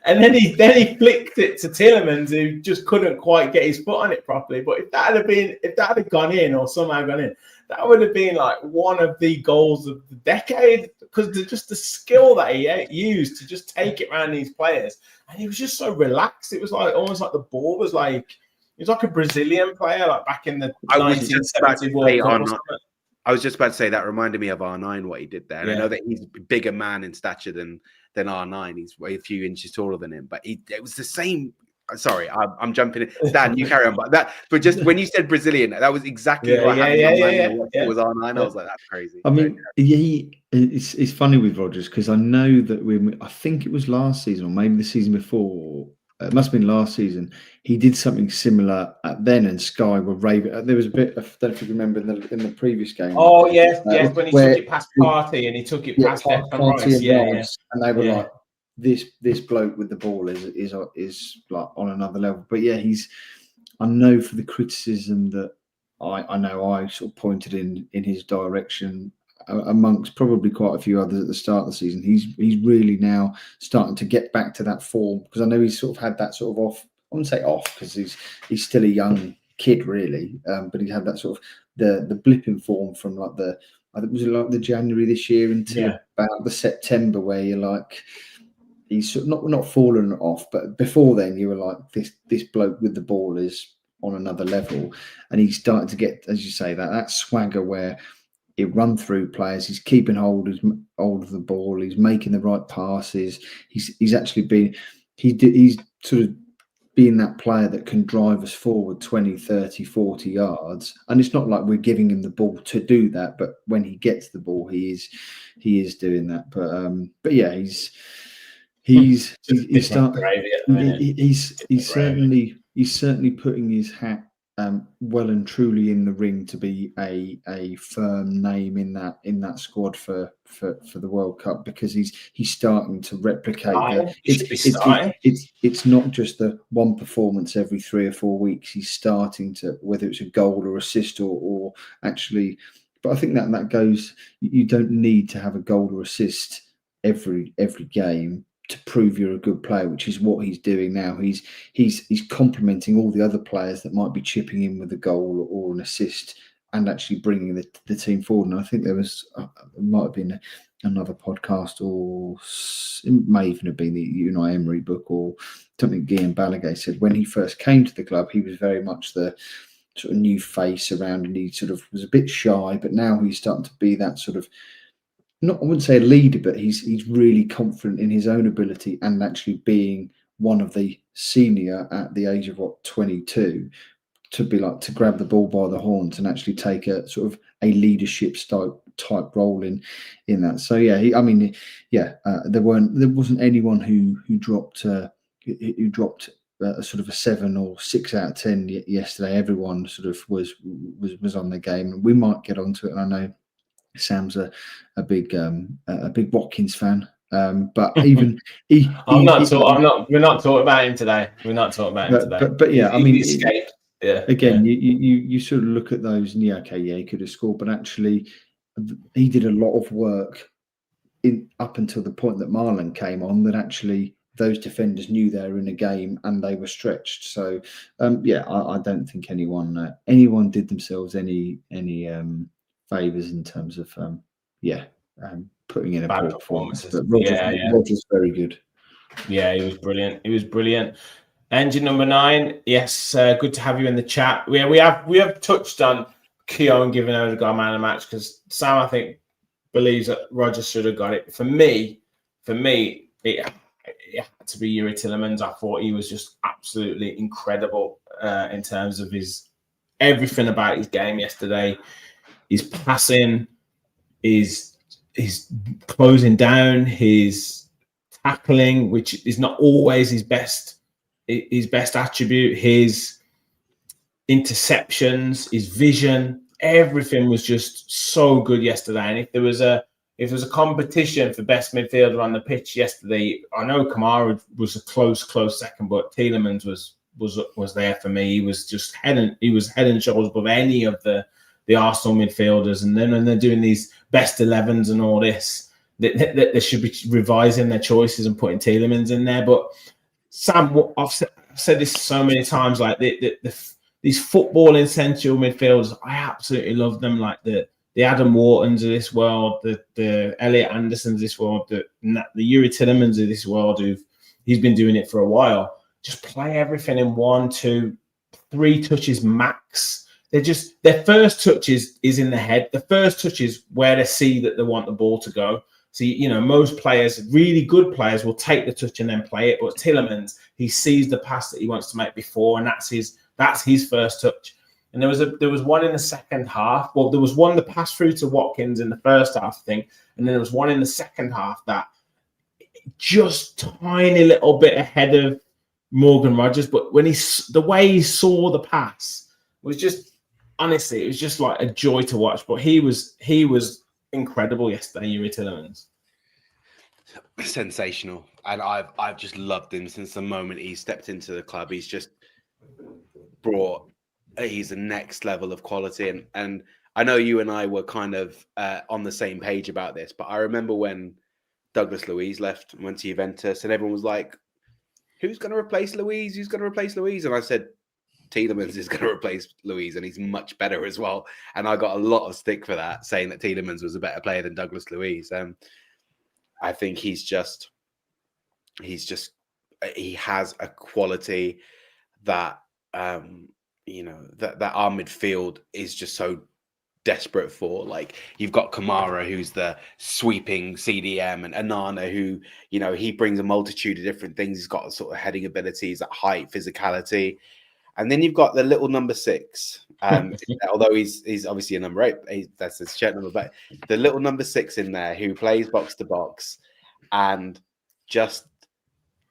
And then he flicked it to Tielemans, who just couldn't quite get his foot on it properly. But if that had gone in or somehow gone in, that would have been like one of the goals of the decade, because just the skill that he used to just take it around these players, and he was just so relaxed. It was like almost like the ball was like. He was like a Brazilian player, like back in the 1970 World Cup. I was just about to say that reminded me of R9, what he did there. And I know that he's a bigger man in stature than R9. He's a few inches taller than him, but it was the same. Sorry, I'm jumping in. Dan, you carry on. But just when you said Brazilian, that was exactly what happened. It was R9. I was like, that's crazy. I mean, it's funny with Rodgers because I know that I think it was last season or maybe the season before. It must have been last season. He did something similar then, and Sky were raving. There was a bit. I don't know if you remember in the previous game. Oh yes, when he took it past Partey and he took it past Partey and Rice. And they were like, "This bloke with the ball is like on another level." But yeah, I know for the criticism that I know I sort of pointed in his direction. Amongst probably quite a few others at the start of the season, he's really now starting to get back to that form, because I know he's sort of had that sort of off. I wouldn't say off because he's still a young kid really, but he had that sort of the blip in form from I think it was like the January this year until about the September, where you're like he's sort of not fallen off, but before then you were like this bloke with the ball is on another level, and he's starting to get, as you say, that swagger where. He run through players. He's keeping hold of the ball. He's making the right passes. He's actually been. He's sort of being that player that can drive us forward 20, 30, 40 yards. And it's not like we're giving him the ball to do that, but when he gets the ball, he is doing that. But yeah, he's certainly putting his hat. Well and truly in the ring to be a firm name in that squad for the World Cup, because he's starting to replicate that. It's not just the one performance every 3 or 4 weeks. He's starting to, whether it's a goal or assist or actually, but I think that goes. You don't need to have a goal or assist every game to prove you're a good player, which is what he's doing now. He's complementing all the other players that might be chipping in with a goal or an assist and actually bringing the team forward. And I think there was might have been another podcast, or it may even have been the Unai Emery book or something. Guillaume Balaguer said when he first came to the club, he was very much the sort of new face around, and he sort of was a bit shy, but now he's starting to be that sort of, I wouldn't say a leader, but he's really confident in his own ability and actually being one of the senior at the age of 22 to be like to grab the ball by the horns and actually take a sort of a leadership type role in that. So yeah, there wasn't anyone who dropped a sort of a 7 or 6 out of 10 yesterday. Everyone sort of was on the game, and we might get onto it. And I know Sam's a big Watkins fan, but even we're not talking about him today. We're not talking about him today. But yeah, I mean, he escaped. Yeah. Again, you sort of look at those, and he could have scored, but actually, he did a lot of work up until the point that Marlon came on. That actually those defenders knew they were in a game and they were stretched. So I don't think anyone did themselves any favors in terms of putting in a Bad poor performance. performances. But Yeah. Rogers very good. Yeah, he was brilliant. He was brilliant. Engine number 9. Yes, good to have you in the chat. We have touched on Keown giving Odegaard man of the match because Sam, I think, believes that Rogers should have got it. For me, it had to be Yuri Tillemans. I thought he was just absolutely incredible in terms of everything about his game yesterday. His passing, his closing down, his tackling, which is not always his best attribute, his interceptions, his vision, everything was just so good yesterday. And if there was a competition for best midfielder on the pitch yesterday, I know Kamara was a close second, but Tielemans was there for me. He was just head and shoulders above any of the Arsenal midfielders. And then when they're doing these best 11s and all this, they should be revising their choices and putting Tielemans in there. But Sam, I've said this so many times, like these footballing central midfielders, I absolutely love them. Like the Adam Whartons of this world, the Elliot Andersons of this world, the Yuri Tillemans of this world, he's been doing it for a while. Just play everything in 1, 2, 3 touches max. Their first touch is in the head. The first touch is where they see that they want the ball to go. So, most players, really good players, will take the touch and then play it. But Tielemans, he sees the pass that he wants to make before, and that's his first touch. And there was one in the second half. Well, there was one that passed through to Watkins in the first half, I think, and then there was one in the second half that just tiny little bit ahead of Morgan Rogers. But the way he saw the pass was just, honestly, it was just like a joy to watch. But he was incredible yesterday, Yuri Tillemans. Sensational, and I've just loved him since the moment he stepped into the club. He's just he's the next level of quality, and I know you and I were kind of on the same page about this, but I remember when Douglas Luiz left and went to Juventus, and everyone was like, "Who's going to replace Luiz? Who's going to replace Luiz?" And I said, Tielemans is going to replace Luiz, and he's much better as well. And I got a lot of stick for that, saying that Tielemans was a better player than Douglas Luiz. I think he has a quality that that our midfield is just so desperate for. Like, you've got Kamara, who's the sweeping CDM, and Anana, who he brings a multitude of different things. He's got sort of heading abilities, that height, physicality. And then you've got the little number 6, although he's obviously a number 8. That's his shirt number, but the little number 6 in there who plays box to box and just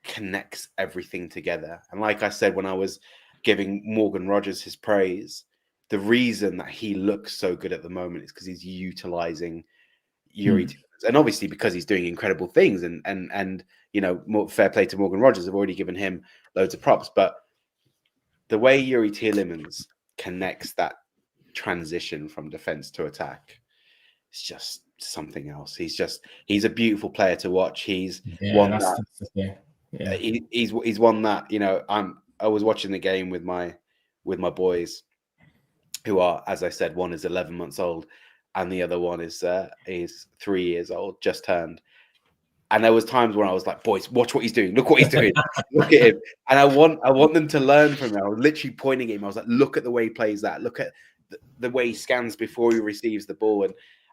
connects everything together. And like I said, when I was giving Morgan Rogers his praise, the reason that he looks so good at the moment is because he's utilizing Yuri Tillemans, and obviously because he's doing incredible things. And more fair play to Morgan Rogers. I've already given him loads of props, but the way Yuri Tillemans connects that transition from defense to attack, it's just something else. He's a beautiful player to watch. He's one that I was watching the game with my boys, who are, as I said, one is 11 months old and the other one is 3 years old, just turned. And there was times when I was like, boys, watch what he's doing. Look what he's doing. Look at him. And I want them to learn from him. I was literally pointing at him. I was like, look at the way he plays that. Look at the way he scans before he receives the ball.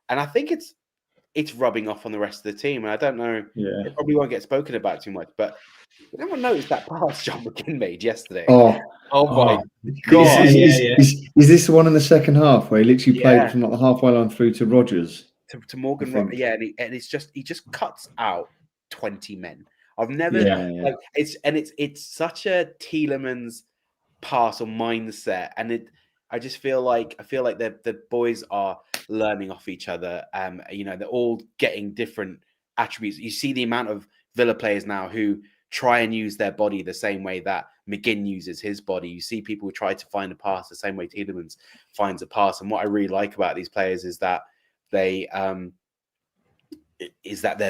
And I think it's rubbing off on the rest of the team. And I don't know, it probably won't get spoken about too much, but did anyone notice that pass John McGinn made yesterday? Oh my God. Is this the one in the second half where he literally played from like the halfway line through to Rogers? To Morgan, and he just cuts out 20 men. I've never it's such a Tielemans pass or mindset, and I feel like the boys are learning off each other. They're all getting different attributes. You see the amount of Villa players now who try and use their body the same way that McGinn uses his body. You see people who try to find a pass the same way Tielemans finds a pass. And what I really like about these players is that they're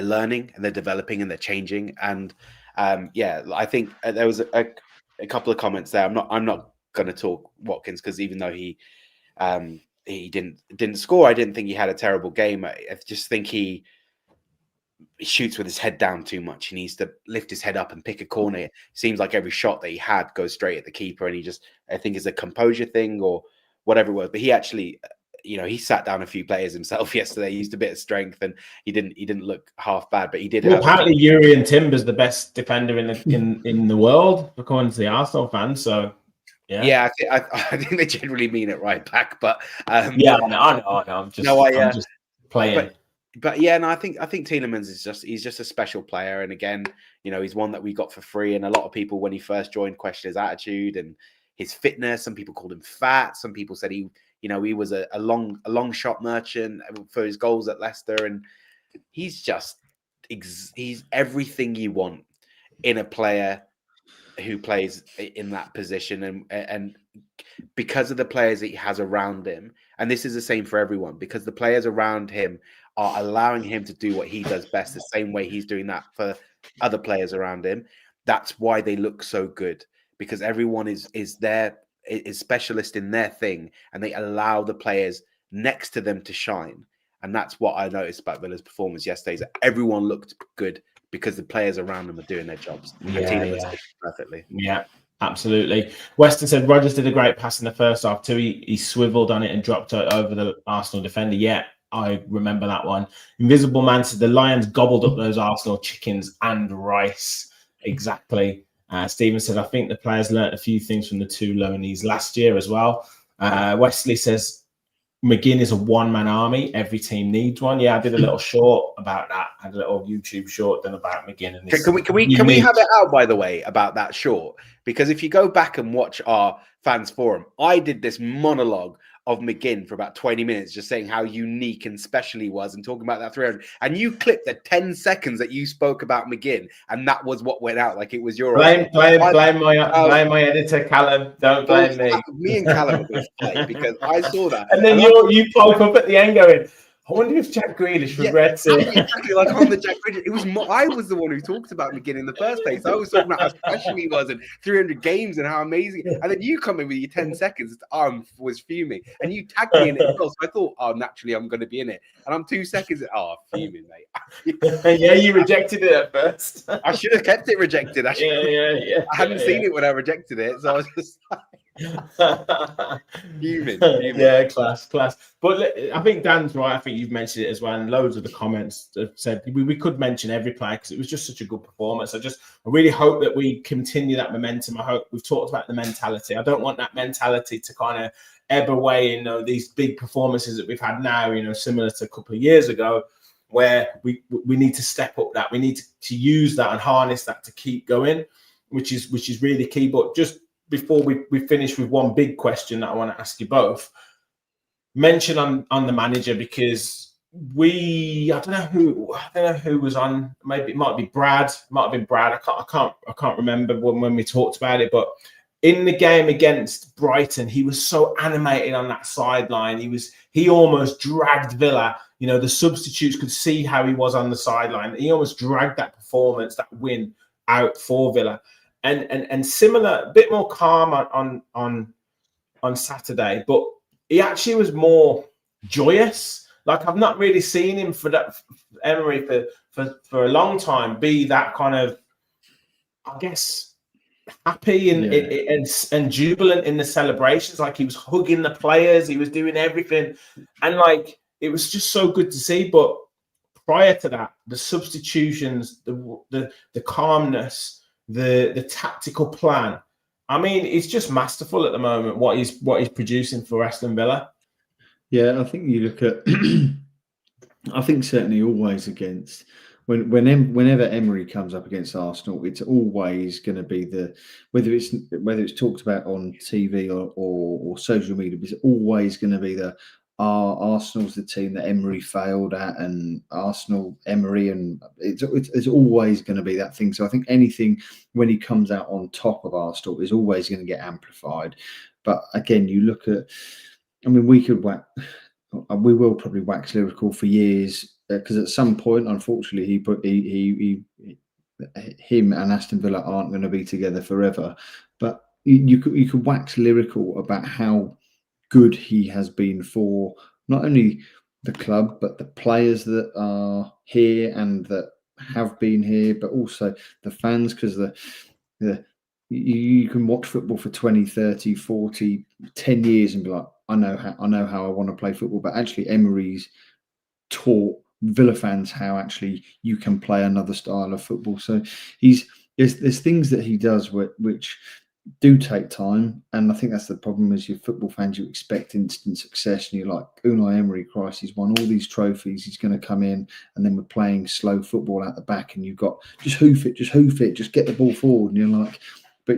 learning and they're developing and they're changing. And Yeah, I think there was a couple of comments there. I'm not going to talk Watkins because even though he didn't score, I didn't think he had a terrible game. I just think he shoots with his head down too much. He needs to lift his head up and pick a corner. It seems like every shot that he had goes straight at the keeper, and I think it's a composure thing or whatever it was. But he actually, he sat down a few players himself yesterday. He used a bit of strength, and he didn't look half bad. But he did. Well, apparently, Jurrien Timber's the best defender in the world, according to the Arsenal fans. So, yeah, I think they generally mean it right back. But I know. I'm just playing. But yeah, no, I think Tielemans he's just a special player, and again, he's one that we got for free, and a lot of people when he first joined questioned his attitude and his fitness. Some people called him fat. Some people said he was a long shot merchant for his goals at Leicester, and he's everything you want in a player who plays in that position, and because of the players that he has around him, and this is the same for everyone, because the players around him are allowing him to do what he does best, the same way he's doing that for other players around him. That's why they look so good, because everyone is specialist in their thing, and they allow the players next to them to shine. And that's what I noticed about Villa's performance yesterday, is that everyone looked good because the players around them are doing their jobs. Yeah. Perfectly. Yeah, absolutely. Weston said Rodgers did a great pass in the first half too. He swiveled on it and dropped it over the Arsenal defender. Yeah, I remember that one. Invisible Man said the Lions gobbled up those Arsenal chickens and rice. Exactly. Stephen said, I think the players learnt a few things from the two loanees last year as well. Wesley says, McGinn is a one-man army. Every team needs one. Yeah, I did a little short about that. I had a little YouTube short done about McGinn. And can we have it out, by the way, about that short? Because if you go back and watch our fans forum, I did this monologue of McGinn for about 20 minutes, just saying how unique and special he was and talking about that 300. And you clipped the 10 seconds that you spoke about McGinn, and that was what went out like it was your blame my editor, Callum. Don't blame me. Me and Callum are going to play because I saw that. And then you poke up at the end going, I wonder if Jack Grealish regrets it. Exactly, like on the Jack Grealish. It was I was the one who talked about McGinn in the first place. I was talking about how special he was and 300 games and how amazing. And then you come in with your 10 seconds. I was fuming. And you tagged me in it as well. So I thought, naturally, I'm going to be in it. And I'm 2 seconds. Fuming, mate. Yeah, you rejected it at first. I should have kept it rejected. Yeah. I hadn't seen it when I rejected it. So I was just fuming. Yeah, class. But I think Dan's right. I think you've mentioned it as well, and loads of the comments have said we could mention every player because it was just such a good performance. I really hope that we continue that momentum. I hope we've talked about the mentality. I don't want that mentality to kind of ebb away in these big performances that we've had now, similar to a couple of years ago, where we need to step up that. We need to use that and harness that to keep going, which is really key. But just before we finish with one big question that I want to ask you both, mention on the manager, because I don't know who was on. Maybe it might be Brad. Might have been Brad. I can't remember when we talked about it. But in the game against Brighton, he was so animated on that sideline. He almost dragged Villa. The substitutes could see how he was on the sideline. He almost dragged that performance, that win, out for Villa. And similar, a bit more calm on Saturday, but he actually was more joyous. Like, I've not really seen him Emery for a long time be that kind of, I guess, happy and jubilant in the celebrations. Like, he was hugging the players, he was doing everything, and like it was just so good to see. But prior to that, the substitutions, the calmness, the tactical plan. I mean, it's just masterful at the moment what he's producing for Aston Villa. Yeah, I think you look at. I think certainly always against whenever Emery comes up against Arsenal, it's always going to be whether it's talked about on TV or social media, it's always going to be Arsenal's the team that Emery failed at, and Arsenal, Emery, and it's always going to be that thing. So I think anything when he comes out on top of Arsenal is always going to get amplified. But again, you look at, I mean, we will probably wax lyrical for years because at some point, unfortunately, him and Aston Villa aren't going to be together forever. But you could wax lyrical about how good he has been for not only the club but the players that are here and that have been here, but also the fans, because you can watch football for 20, 30, 40, 10 years and be like, I know how I want to play football. But actually Emery's taught Villa fans how actually you can play another style of football. So there's things that he does which do take time, and I think that's the problem. Is your football fans, you expect instant success, and you're like, Unai Emery, Christ, he's won all these trophies, he's going to come in, and then we're playing slow football out the back, and you've got just hoof it, just get the ball forward, and you're like, but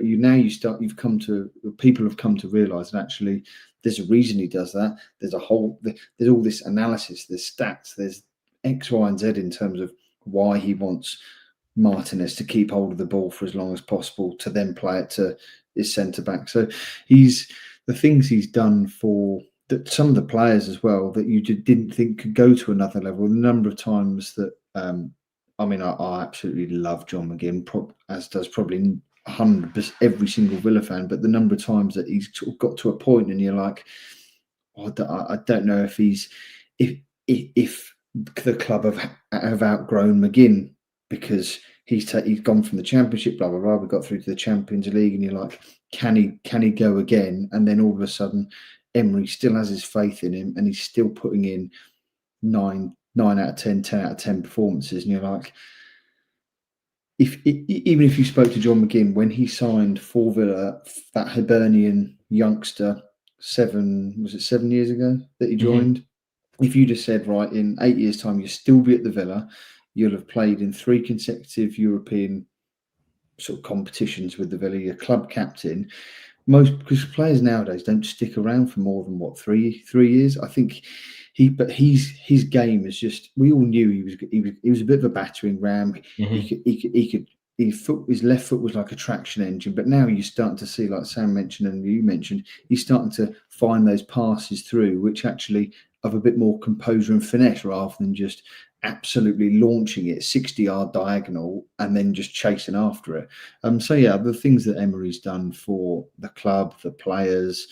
people have come to realise that actually there's a reason he does that. There's all this analysis, there's stats, there's X, Y, and Z in terms of why he wants Martinez to keep hold of the ball for as long as possible, to then play it to his centre back. So the things he's done for some of the players as well that you didn't think could go to another level. The number of times that I absolutely love John McGinn, as does probably 100% every single Villa fan. But the number of times that he's sort of got to a point and you're like, I don't know if if the club have outgrown McGinn, because he's gone from the Championship, blah blah blah. We got through to the Champions League, and you're like, can he go again? And then all of a sudden, Emery still has his faith in him, and he's still putting in 9 out of 10, 10 out of 10 performances, and you're like, even if you spoke to John McGinn when he signed for Villa, that Hibernian youngster, 7 years ago that he joined. If you just said, right, in 8 years' time, you'll still be at the Villa, you'll have played in 3 consecutive European sort of competitions with the Villa, you're club captain. Because players nowadays don't stick around for more than 3 years. I think his game is just, we all knew he was a bit of a battering ram. His left foot was like a traction engine, but now you're starting to see, like Sam mentioned and you mentioned, he's starting to find those passes through, which actually have a bit more composure and finesse rather than just absolutely launching it 60-yard diagonal and then just chasing after it. So yeah, the things that Emery's done for the club, the players,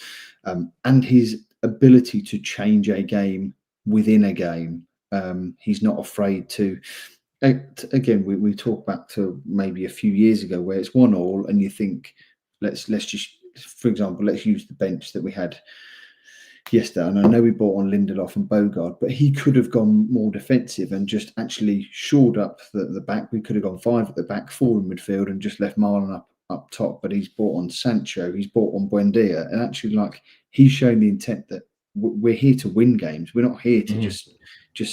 and his ability to change a game within a game. He's not afraid to. Again, we talk back to maybe a few years ago where it's 1-1, and you think, let's just, for example, let's use the bench that we had yesterday. And I know we brought on Lindelof and Bogard, but he could have gone more defensive and just actually shored up the back. We could have gone 5 at the back, 4 in midfield, and just left Marlon up top. But he's brought on Sancho, he's brought on Buendia, and actually, like, he's shown the intent that we're here to win games. We're not here to just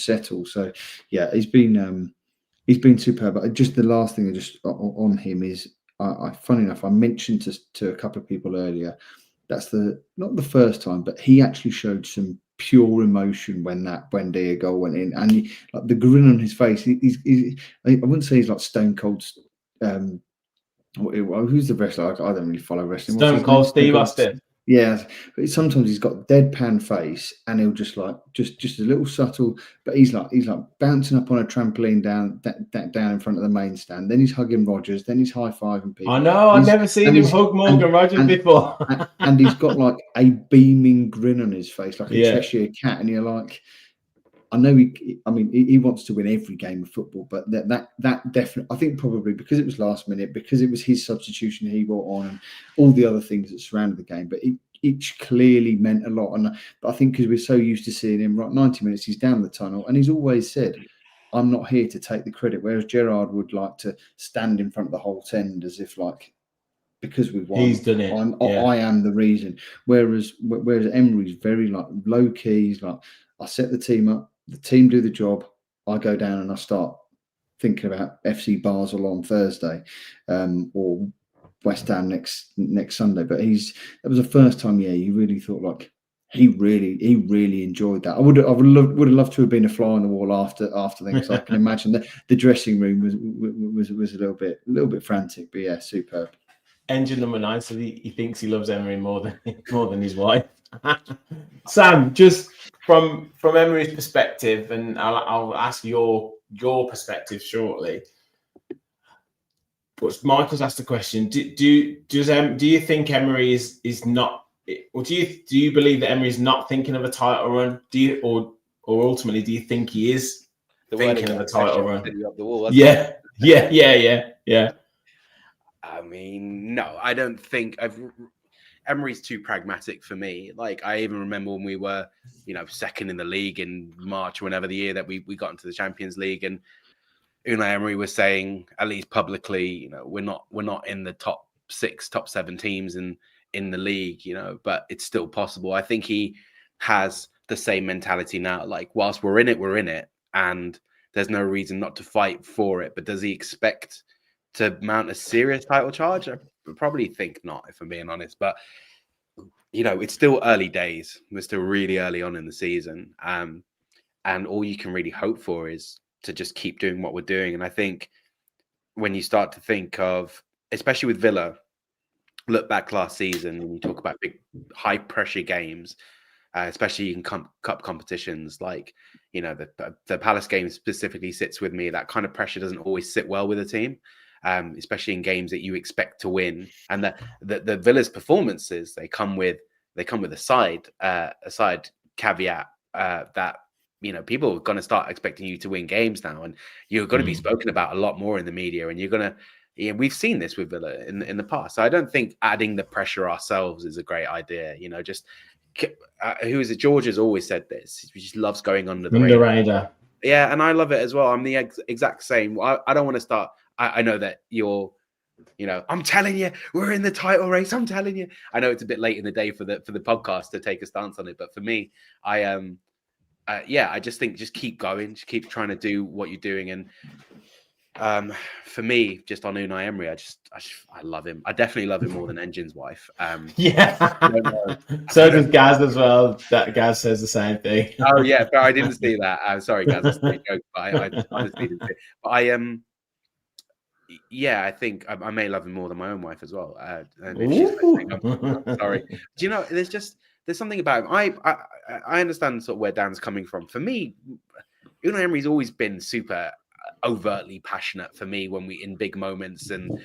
settle. So yeah, he's been superb. But just the last thing just on him is, funny enough, I mentioned to a couple of people earlier, that's not the first time, but he actually showed some pure emotion when that Buendia goal went in, and like the grin on his face. I wouldn't say he's like stone cold. Who's the wrestler? I don't really follow wrestling. Stone Cold Steve Austin. Yeah, but sometimes he's got deadpan face, and he'll just a little subtle. But he's like bouncing up on a trampoline down in front of the main stand. Then he's hugging Rodgers. Then he's high fiving people. I know. I've never seen him hug Morgan Rodgers before. and he's got like a beaming grin on his face, like a Cheshire cat. And you're like, I know he wants to win every game of football, but that definitely, I think probably because it was last minute, because it was his substitution he brought on, and all the other things that surrounded the game, but it clearly meant a lot. But I think because we're so used to seeing him, right, 90 minutes, he's down the tunnel, and he's always said, I'm not here to take the credit, whereas Gerrard would like to stand in front of the whole tent as if, like, because we've won, he's done it. I am the reason. Whereas Emery's very like low key. He's like, I set the team up, the team do the job, I go down and I start thinking about FC Basel on Thursday, or West Ham next Sunday. But that was the first time, you really thought like he really enjoyed that. I would have loved to have been a fly on the wall after things. I can imagine that the dressing room was a little bit frantic, but yeah, superb. Engine number 9, so he thinks he loves Emery more than his wife. Sam, just from Emery's perspective, and I'll ask your perspective shortly. But Michael's asked the question: Do you think Emery is not, or do you believe that Emery is not thinking of a title run? Or ultimately, do you think he is thinking of a title run? Up the wall, yeah. I mean, no, I don't think Emery's too pragmatic for me. Like, I even remember when we were, second in the league in March, whenever the year that we got into the Champions League, and Unai Emery was saying, at least publicly, we're not in the top 6, top 7 teams in the league, but it's still possible. I think he has the same mentality now. Like, whilst we're in it, and there's no reason not to fight for it. But does he expect to mount a serious title charge? I probably think not, if I'm being honest. But it's still early days. We're still really early on in the season, and all you can really hope for is to just keep doing what we're doing. And I think when you start to think of, especially with Villa, look back last season and you talk about big high pressure games, especially in cup competitions, like the Palace game specifically sits with me. That kind of pressure doesn't always sit well with a team, especially in games that you expect to win. And the Villa's performances, they come with a side caveat that people are going to start expecting you to win games now, and you're going to be spoken about a lot more in the media, and you're going to. Yeah, we've seen this with Villa in the past. So I don't think adding the pressure ourselves is a great idea. Just who is it? George has always said this. He just loves going under the radar. Yeah, and I love it as well. I'm the exact same. I don't want to start. I know that you're. I'm telling you, we're in the title race. I'm telling you. I know it's a bit late in the day for the podcast to take a stance on it, but for me, I just think just keep going, just keep trying to do what you're doing. And for me, just on Unai Emery, I love him. I definitely love him more than Engine's wife. So does Gaz as well. That Gaz says the same thing. Oh yeah, but I didn't see that. I'm sorry, Gaz. That's a joke, but I honestly didn't see it. But I think I may love him more than my own wife as well. And if she's listening, I'm sorry. Do you know? There's something about him. I understand sort of where Dan's coming from. For me, Unai Emery's always been super overtly passionate for me when we in big moments, and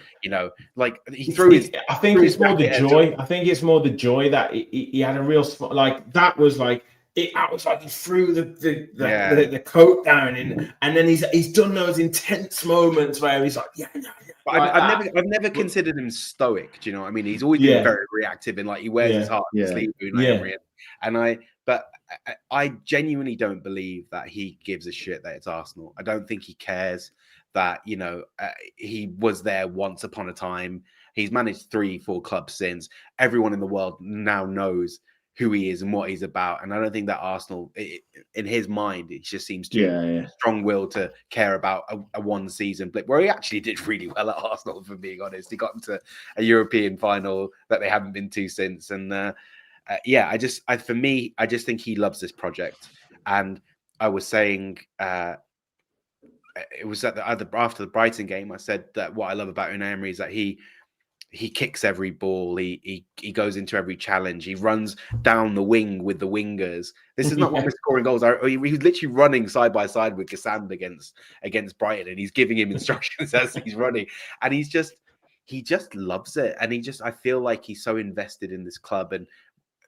like he threw his. I think it's more the joy. I think it's more the joy that he had a real like that was like. It was like he threw the coat down and then he's done those intense moments where he's like, But I've never considered him stoic. Do you know what I mean? He's always been very reactive and like he wears his heart on his sleeve. And I genuinely don't believe that he gives a shit that it's Arsenal. I don't think he cares that he was there once upon a time. He's managed 3-4 clubs since. Everyone in the world now knows who he is and what he's about. And I don't think that Arsenal, in his mind, it just seems too strong-willed to care about a one-season blip, where he actually did really well at Arsenal, for being honest. He got into a European final that they haven't been to since. And I just think he loves this project. And I was saying, it was after the Brighton game, I said that what I love about Unai Emery is that he kicks every ball. He goes into every challenge. He runs down the wing with the wingers. This is not when we're scoring goals. He was literally running side by side with Cassand against Brighton, and he's giving him instructions as he's running. And he just loves it. And I feel like he's so invested in this club. And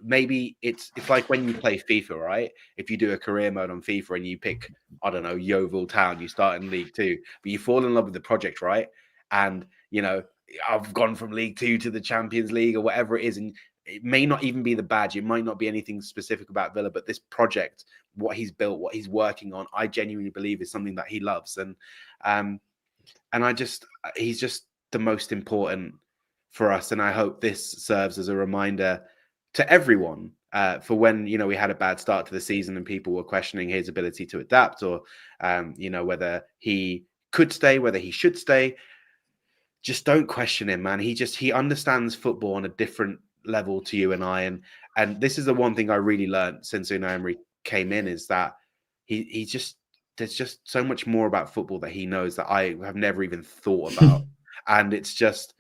maybe it's like when you play FIFA, right? If you do a career mode on FIFA and you pick, I don't know, Yeovil Town, you start in League 2, but you fall in love with the project, right? And I've gone from League 2 to the Champions League or whatever it is. And it may not even be the badge. It might not be anything specific about Villa, but this project, what he's built, what he's working on, I genuinely believe is something that he loves. And he's just the most important for us. And I hope this serves as a reminder to everyone for when, we had a bad start to the season and people were questioning his ability to adapt or, whether he could stay, whether he should stay. Just don't question him, man. He understands football on a different level to you and I. And this is the one thing I really learned since Unai Emery came in, is that there's just so much more about football that he knows that I have never even thought about. And it's just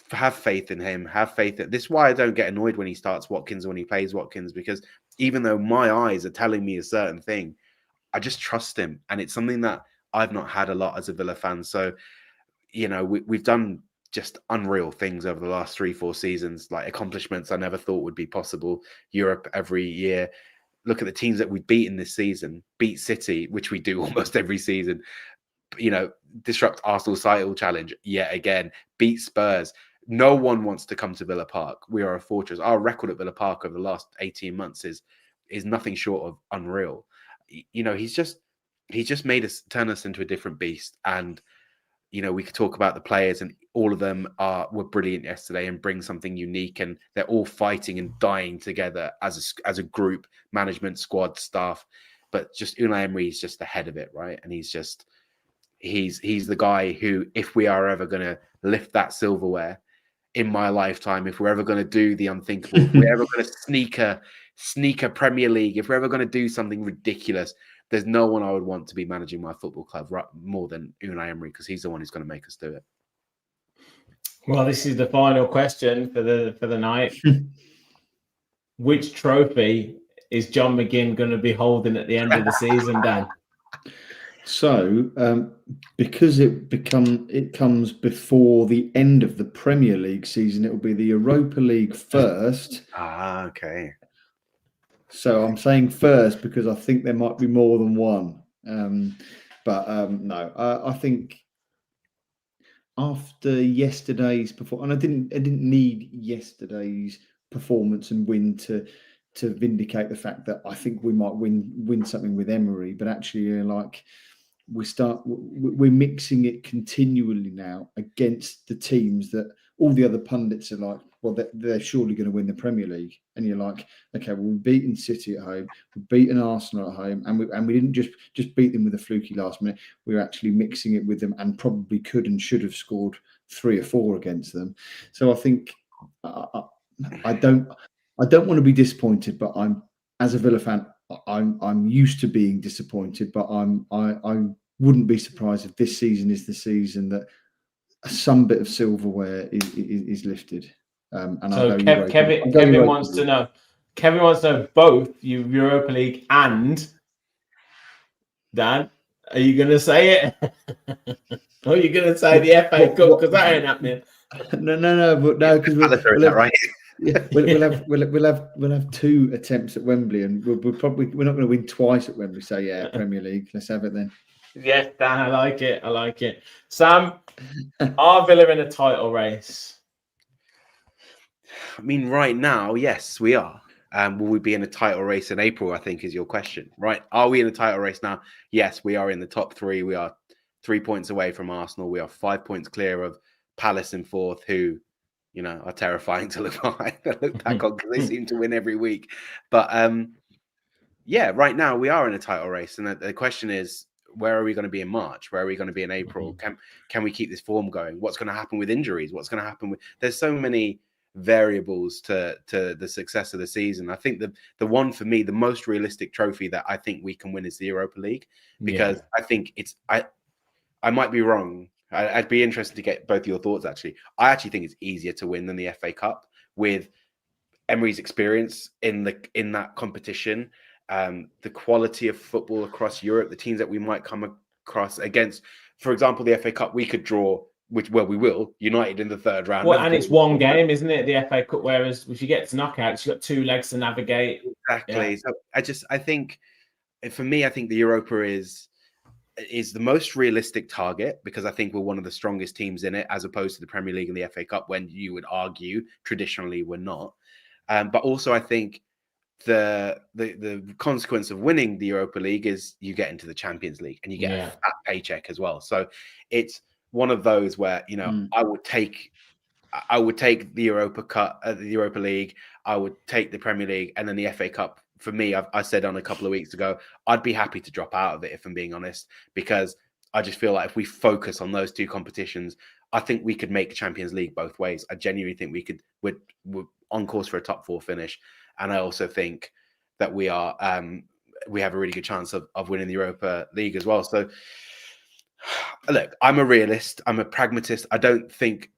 have faith in him. Have faith in this is why I don't get annoyed when he starts Watkins, when he plays Watkins, because even though my eyes are telling me a certain thing, I just trust him. And it's something that I've not had a lot as a Villa fan. So we've done just unreal things over the last 3-4 seasons, like accomplishments I never thought would be possible. Europe every year. Look at the teams that we've beaten this season. Beat City, which we do almost every season. Disrupt Arsenal's title challenge yet again. Beat Spurs. No one wants to come to Villa Park. We are a fortress. Our record at Villa Park over the last 18 months is nothing short of unreal. He's just made us turn us into a different beast. And we could talk about the players, and all of them were brilliant yesterday and bring something unique, and they're all fighting and dying together as a group, management, squad, staff. But just Unai Emery is just the head of it, right? And he's the guy who, if we are ever going to lift that silverware in my lifetime, if we're ever going to do the unthinkable, if we're ever going to sneak a Premier League, if we're ever going to do something ridiculous, there's no one I would want to be managing my football club more than Unai Emery, because he's the one who's going to make us do it. Well, this is the final question for the night. Which trophy is John McGinn going to be holding at the end of the season, Dan? So, because it comes before the end of the Premier League season, it will be the Europa League first. Okay. So I'm saying first because I think there might be more than one. No, I think after yesterday's performance, and I didn't need yesterday's performance and win to vindicate the fact that I think we might win something with Emery, but actually, we're mixing it continually now against the teams that all the other pundits are like, well, they're surely going to win the Premier League, and you're like, okay, well, we've beaten City at home, we've beaten Arsenal at home, and we didn't just beat them with a fluky last minute. We were actually mixing it with them, and probably could and should have scored 3 or 4 against them. So I think I don't want to be disappointed, but as a Villa fan, I'm used to being disappointed, but I wouldn't be surprised if this season is the season that some bit of silverware is lifted. And so Kevin wants to know. Kevin wants to know both Europa League and Dan. Are you going to say it? Or are you going to say the FA Cup? Because that ain't happening. No, because we'll right. Yeah, we'll have 2 attempts at Wembley, and we're not going to win twice at Wembley. So yeah, Premier League. Let's have it then. Yes, Dan, I like it. Sam, are Villa in a title race? I mean, right now, yes, we are. Will we be in a title race in April, I think, is your question, right? Are we in a title race now? Yes, we are in the top 3. We are 3 points away from Arsenal. We are 5 points clear of Palace in 4th, who, are terrifying to look back on because they seem to win every week. But yeah, right now we are in a title race. And the question is, where are we going to be in March? Where are we going to be in April? Can we keep this form going? What's going to happen with injuries? What's going to happen with... There's so many variables to the success of the season. I think the one for me, the most realistic trophy that I think we can win is the Europa League, because I think I might be wrong. I'd be interested to get both your thoughts, actually. I actually think it's easier to win than the FA Cup with Emery's experience in that competition, the quality of football across Europe, the teams that we might come across against. For example, the FA Cup, we could draw, we will, United in the 3rd round. Well, and it's one game, isn't it, the FA Cup, whereas if you get to knockouts, you've got 2 legs to navigate. Exactly. Yeah. So I think, for me, I think the Europa is the most realistic target, because I think we're one of the strongest teams in it, as opposed to the Premier League and the FA Cup, when you would argue traditionally we're not. But also I think the consequence of winning the Europa League is you get into the Champions League and you get a fat paycheck as well. So it's one of those where, I would take the Europa Cup, the Europa League, I would take the Premier League, and then the FA Cup. For me, I said on a couple of weeks ago, I'd be happy to drop out of it, if I'm being honest, because I just feel like if we focus on those 2 competitions, I think we could make Champions League both ways. I genuinely think we're on course for a top 4 finish. And I also think that we have a really good chance of winning the Europa League as well. So look, I'm a realist. I'm a pragmatist. I don't think...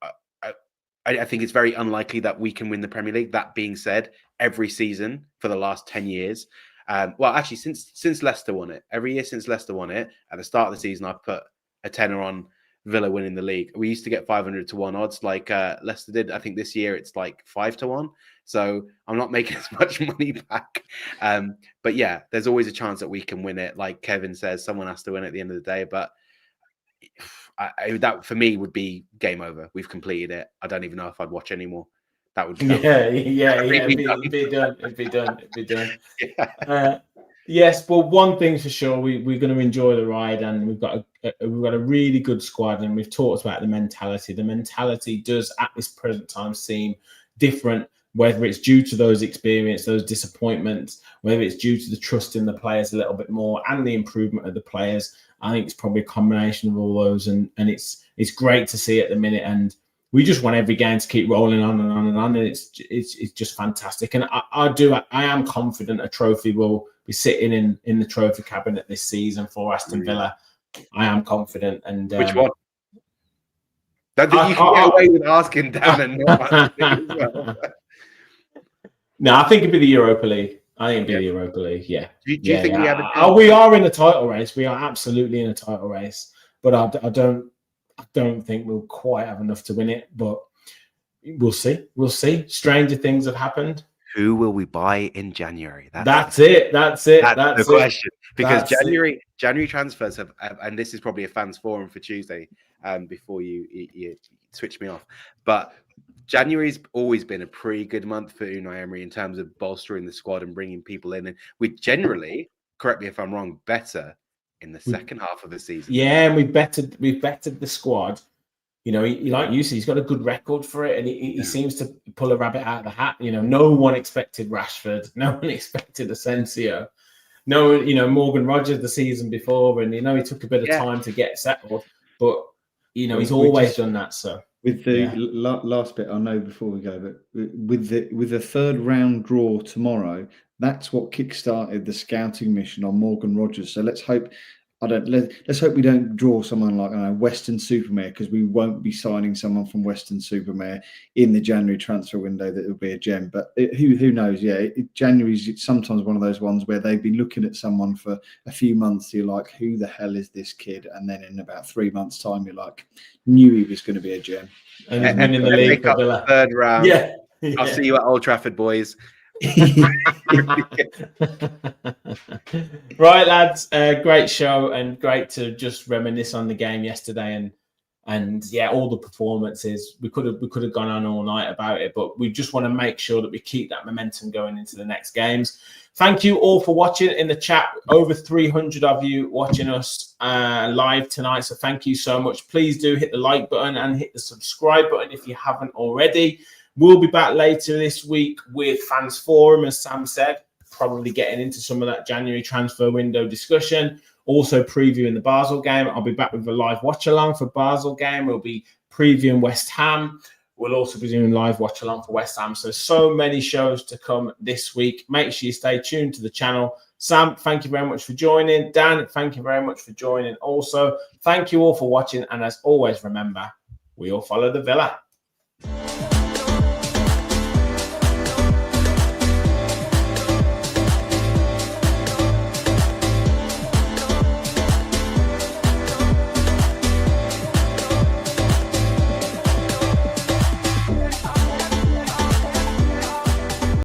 I think it's very unlikely that we can win the Premier League. That being said, every season for the last 10 years, well, actually, since Leicester won it, every year since Leicester won it, at the start of the season, I put a tenner on Villa winning the league. We used to get 500 to 1 odds like Leicester did. I think this year it's like 5 to 1. So I'm not making as much money back. But yeah, there's always a chance that we can win it. Like Kevin says, someone has to win at the end of the day. But that for me would be game over. We've completed it. I don't even know if I'd watch anymore. That would It'd be done. Yeah. Yes, but one thing for sure, we're going to enjoy the ride, and we've got a really good squad, and we've talked about the mentality. The mentality does at this present time seem different, whether it's due to those experiences, those disappointments, whether it's due to the trust in the players a little bit more and the improvement of the players. I think it's probably a combination of all those, and it's great to see at the minute, and we just want every game to keep rolling on and on and on, and it's just fantastic. And I am confident a trophy will be sitting in the trophy cabinet this season for Aston Villa. I am confident. And which one? You can get away with asking Dan and not as well. No, I think it'd be the Europa League. The Europa League. Yeah. Do you think we have we are in a title race. We are absolutely in a title race, but I don't think we'll quite have enough to win it, but we'll see. We'll see. Stranger things have happened. Who will we buy in January? That's it. That's the question. Because January transfers have, and this is probably a fans forum for Tuesday, before you switch me off. But January's always been a pretty good month for Unai Emery in terms of bolstering the squad and bringing people in. And we generally, correct me if I'm wrong, better in the second half of the season. Yeah, and we've bettered the squad. You know, like you said, he's got a good record for it, and he seems to pull a rabbit out of the hat. You know, no one expected Rashford, no one expected Asensio, Morgan Rogers the season before, and he took a bit of time to get settled, but he's always done that. So with the last bit, I know before we go, but with the third round draw tomorrow, that's what kickstarted the scouting mission on Morgan Rogers. So let's hope. Let's hope we don't draw someone like Weston-super-Mare, because we won't be signing someone from Weston-super-Mare in the January transfer window that will be a gem. But who knows? Yeah, January's sometimes one of those ones where they've been looking at someone for a few months. You're like, who the hell is this kid? And then in about 3 months' time, you're like, knew he was going to be a gem. And he's winning the league for Villa. Third round. Yeah. I'll see you at Old Trafford, boys. Right, lads, great show, and great to just reminisce on the game yesterday, and all the performances. We could have gone on all night about it, but we just want to make sure that we keep that momentum going into the next games. Thank you all for watching in the chat. Over 300 of you watching us live tonight, so thank you so much. Please do hit the like button and hit the subscribe button if you haven't already. We'll be back later this week with Fans Forum, as Sam said, probably getting into some of that January transfer window discussion. Also previewing the Basel game. I'll be back with a live watch-along for Basel game. We'll be previewing West Ham. We'll also be doing live watch-along for West Ham. So many shows to come this week. Make sure you stay tuned to the channel. Sam, thank you very much for joining. Dan, thank you very much for joining also. Thank you all for watching. And as always, remember, we all follow the Villa.